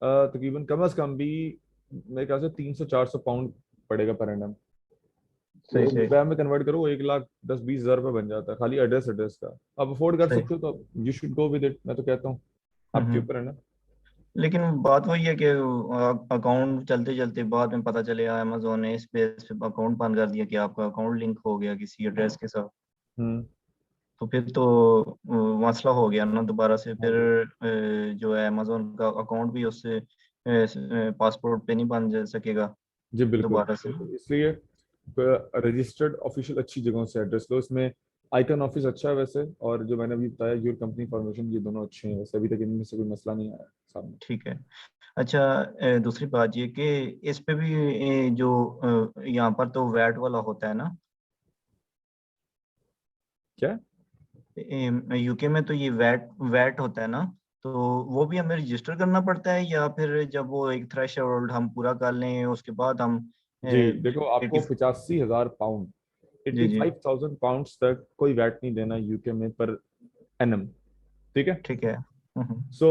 तकरीबन कम अज कम भी मेरे ख्याल से 300 400 पाउंड पड़ेगा पर एनम। सही वो सही रुपया में कन्वर्ट करो, वो 1 लाख 10 20 हज़ार रुपये बन जाता है, खाली एड्रेस एड्रेस का। आप अफोर्ड कर सही। सकते हो तो you should go with it, मैं तो कहता हूँ, आपके हम्म। ऊपर है ना। लेकिन बात वही है कि अकाउंट चलते चलते बाद में पता चले अमेजोन ने इस बेस पे अकाउंट बंद कर दिया कि आपका अकाउंट लिंक हो गया किसी एड्रेस के साथ। हम्म। तो फिर तो मसला हो गया ना दोबारा से। हाँ फिर जी। जो है अमेजोन का अकाउंट भी उससे पासपोर्ट पे नहीं बन जा सकेगा जी बिल्कुल दोबारा से। बिल्कुल, इसलिए रजिस्टर्ड ऑफिशियल अच्छी जगहों से एड्रेस लो। इसमें आइकन ऑफिस अच्छा है वैसे, और जो मैंने अभी बताया योर कंपनी फॉर्मेशन, ये दोनों अच्छे हैं वैसे, अभी तक इनमें से कोई मसला नहीं आया सामने। ठीक है। अच्छा, दूसरी बात ये कि इस पे भी जो यहाँ पर तो वैट वाला होता है ना, क्या? यूके में तो ये वैट वैट होता है ना, तो वो भी हमें रजिस्टर करना पड़ता है, या फिर जब वो एक थ्रेशोल्ड हम पूरा कर लें उसके बाद हम जी देखो, आपको 80? 85,000 पाउंड, जी जी 85,000 पाउंड्स तक कोई वैट नहीं देना यूके में पर एनम, ठीक है। ठीक है। सो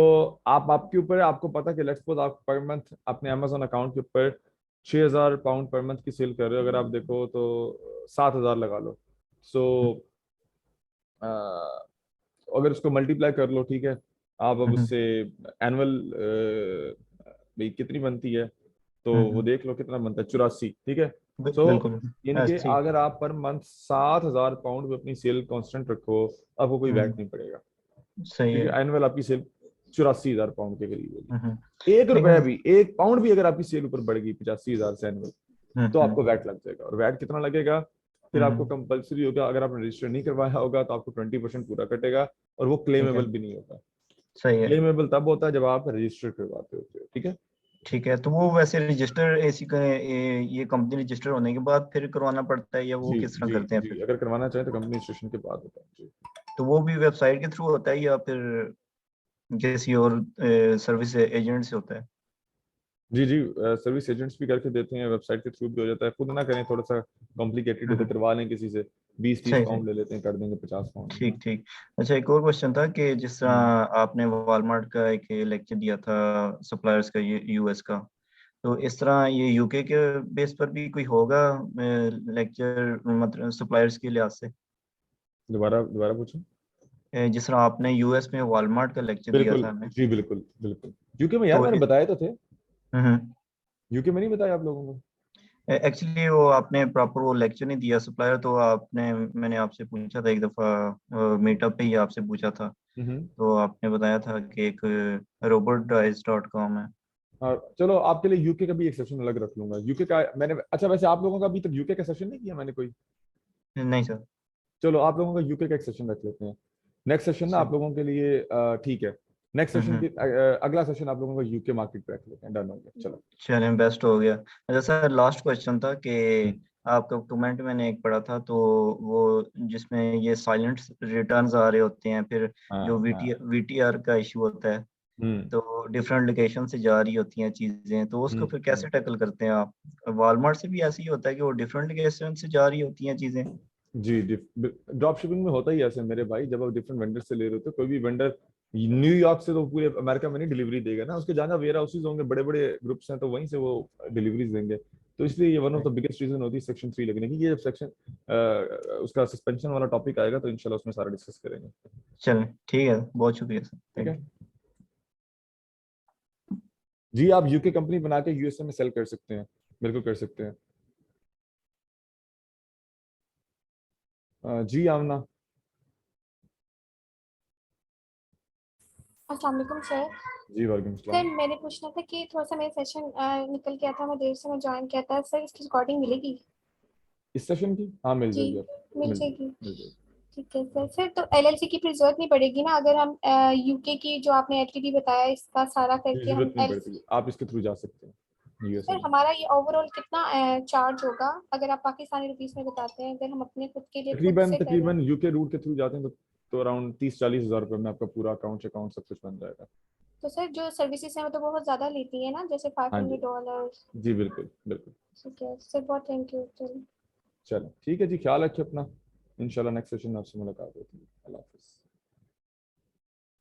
आप आपके ऊपर है, आपको पता कि लेट्स सपोज आप पर मंथ अपने अमेजोन अकाउंट के ऊपर 6,000 पाउंड पर मंथ की सेल कर रहे हो, अगर आप देखो तो 7,000 लगा लो। सो अगर उसको मल्टीप्लाई कर लो, ठीक है, आप अब उससे एनुअल भाई कितनी बनती है, तो वो देख लो कितना बनता है, 84, ठीक है। सो बिल्कुल इनके ऐसे ही। अगर आप पर मंथ 7,000 पाउंड पे अपनी सेल कांस्टेंट रखो, आपको कोई वैट नहीं पड़ेगा, सही ठीक है। है। एनुअल आपकी सेल 84,000 पाउंड के करीब हम्म, होगी। एक रुपया लेकिन भी, एक पाउंड भी अगर आपकी सेल ऊपर बढ़ गई 85,000 से एनुअल, तो आपको वैट लग जाएगा। और वैट कितना लगेगा, फिर आपको कंपलसरी होगा, अगर आपने रजिस्टर नहीं करवाया होगा तो आपको 20% पूरा कटेगा, और वो ठीक है। क्लेमेबल भी नहीं होता। सही है। क्लेमेबल तब होता है जब आप रजिस्टर करवाते होते हो, ठीक है। ठीक है, तो वो वैसे रजिस्टर ऐसी ये कंपनी रजिस्टर होने के बाद फिर करवाना पड़ता है, या वो जी किस तरह जी करते हैं जी, फिर? अगर करवाना चाहें तो कंपनी रजिस्ट्रेशन के बाद होता है जी। तो वो भी वेबसाइट के थ्रू होता है, या फिर किसी और सर्विस एजेंट से होता है? जी जी, सर्विस एजेंट्स भी करके देते हैं, वेबसाइट के थ्रू भी हो जाता है, खुद ना करें थोड़ा सा कॉम्प्लिकेटेड है तो हम्म, करवा लें किसी से, 20-30 सही सही। पाउंड ले लेते हैं, कर देंगे 50 पाउंड में। ठीक ठीक। अच्छा, एक और क्वेश्चन था कि जिस तरह हम्म। आपने वॉलमार्ट का एक लेक्चर दिया था सप्लायर्स का, ये यूएस का, तो इस तरह ये यूके के बेस पर भी कोई होगा लेक्चर, मतलब सप्लायर्स के लिहाज से? दोबारा दोबारा पूछो। जिस तरह आपने यूएस में वॉलमार्ट का लेक्चर दिया बिल्कुल था हमें, जी, बिल्कुल बिल्कुल। यूके में यार तो मैंने बताया तो थे, हम्म, यूके में नहीं बताया आप लोगों को? एक्चुअली वो आपने प्रॉपर वो लेक्चर नहीं दिया सप्लायर, तो आपने मैंने आपसे पूछा था एक दफ़ा मीटअप पे ही आपसे पूछा था, हम्म। तो आपने बताया था कि एक robotize.com है। और चलो आपके लिए यूके का भी एक सेशन अलग रख लूंगा, यूके का मैंने, अच्छा वैसे आप लोगों का अभी तक यूके का सेशन नहीं किया मैंने कोई? नहीं सर। चलो आप लोगों का यूके का एक सेशन रख लेते हैं, नेक्स्ट सेशन ना आप लोगों के लिए, ठीक है। नेक्स्ट सेशन की अगला सेशन आप लोगों का यूके मार्केट पे रख लेते हैं, डन हो गया चलो। चलें, बेस्ट हो गया। अच्छा सर, लास्ट क्वेश्चन था कि हम्म, आपका कमेंट मैंने एक पढ़ा था, तो वो जिसमें ये साइलेंट रिटर्न्स आ रहे होते हैं, फिर हाँ जो हाँ। वीटीआर का इशू होता है, हम्म तो डिफरेंट लोकेशन से जा रही होती हैं चीजें, तो उसको फिर हम्म। कैसे टैकल करते हैं आप? वॉलमार्ट से भी ऐसे ही होता है कि वो डिफरेंट लोकेशन से जा रही होती हैं चीजें? जी, ड्रॉप शिपिंग में होता ही ऐसे मेरे भाई, जब आप डिफरेंट वेंडर से ले रहे हो तो कोई भी वेंडर न्यूयॉर्क से तो पूरे अमेरिका में नहीं डिलीवरी देगा ना, उसके जहाँ वेयर हाउसेज होंगे, बड़े बड़े ग्रुप्स हैं, तो वहीं से वो डिलीवरीज देंगे। तो इसलिए ये one of the biggest reason होती है सेक्शन 3 लगने की। ये जब सेक्शन उसका सस्पेंशन वाला टॉपिक आएगा तो इंशाल्लाह उसमें सारा डिस्कस करेंगे। चलें, ठीक है, बहुत शुक्रिया सर, ठीक थैंक है यू। जी, आप यूके कंपनी बना के यूएसए में सेल कर सकते हैं, बिल्कुल कर सकते हैं। जी आमना। अस्सलाम वालेकुम सर। जी वालेकुम सर सलाम। मैंने पूछना था कि थोड़ा सा मेरा सेशन निकल गया था, मैं देर से मैं ज्वाइन किया था सर, इसकी रिकॉर्डिंग मिलेगी? इस सेशन की हाँ मिल जी, जाएगी आपको, मिल मिल जाएगी, जाएगी। मिल जाएगी। ठीक है सर। सर तो एलएलसी की फिर जरूरत नहीं पड़ेगी ना, अगर हम यूके की जो आपने एलटीडी बताया इसका सारा जी, करके हम जरूरत नहीं एल। पड़ती, आप इसके थ्रू जा सकते हैं यूएसए सर में। हमारा ये ओवरऑल कितना चार्ज होगा, अगर आप पाकिस्तानी रुपीस में बताते हैं, अगर हम अपने खुद के लिए खुद तकरीबन से कर रहे हैं? तकरीबन यूके रूट के थ्रू जाते हैं तो अराउंड 30-40 हज़ार रुपये में आपका पूरा अकाउंट अकाउंट सब कुछ बन जाएगा। तो सर जो सर्विसेज हैं वो तो बहुत ज्यादा लेती है ना, जैसे हाँ जी, $500? जी बिल्कुल बिल्कुल। ठीक है सर, बहुत थैंक यू। चलिए। चलो ठीक है जी, ख्याल रखिए अपना, इंशाल्लाह नेक्स्ट सेशन में आपसे मुलाकात होती है। अल्लाह हाफिज़।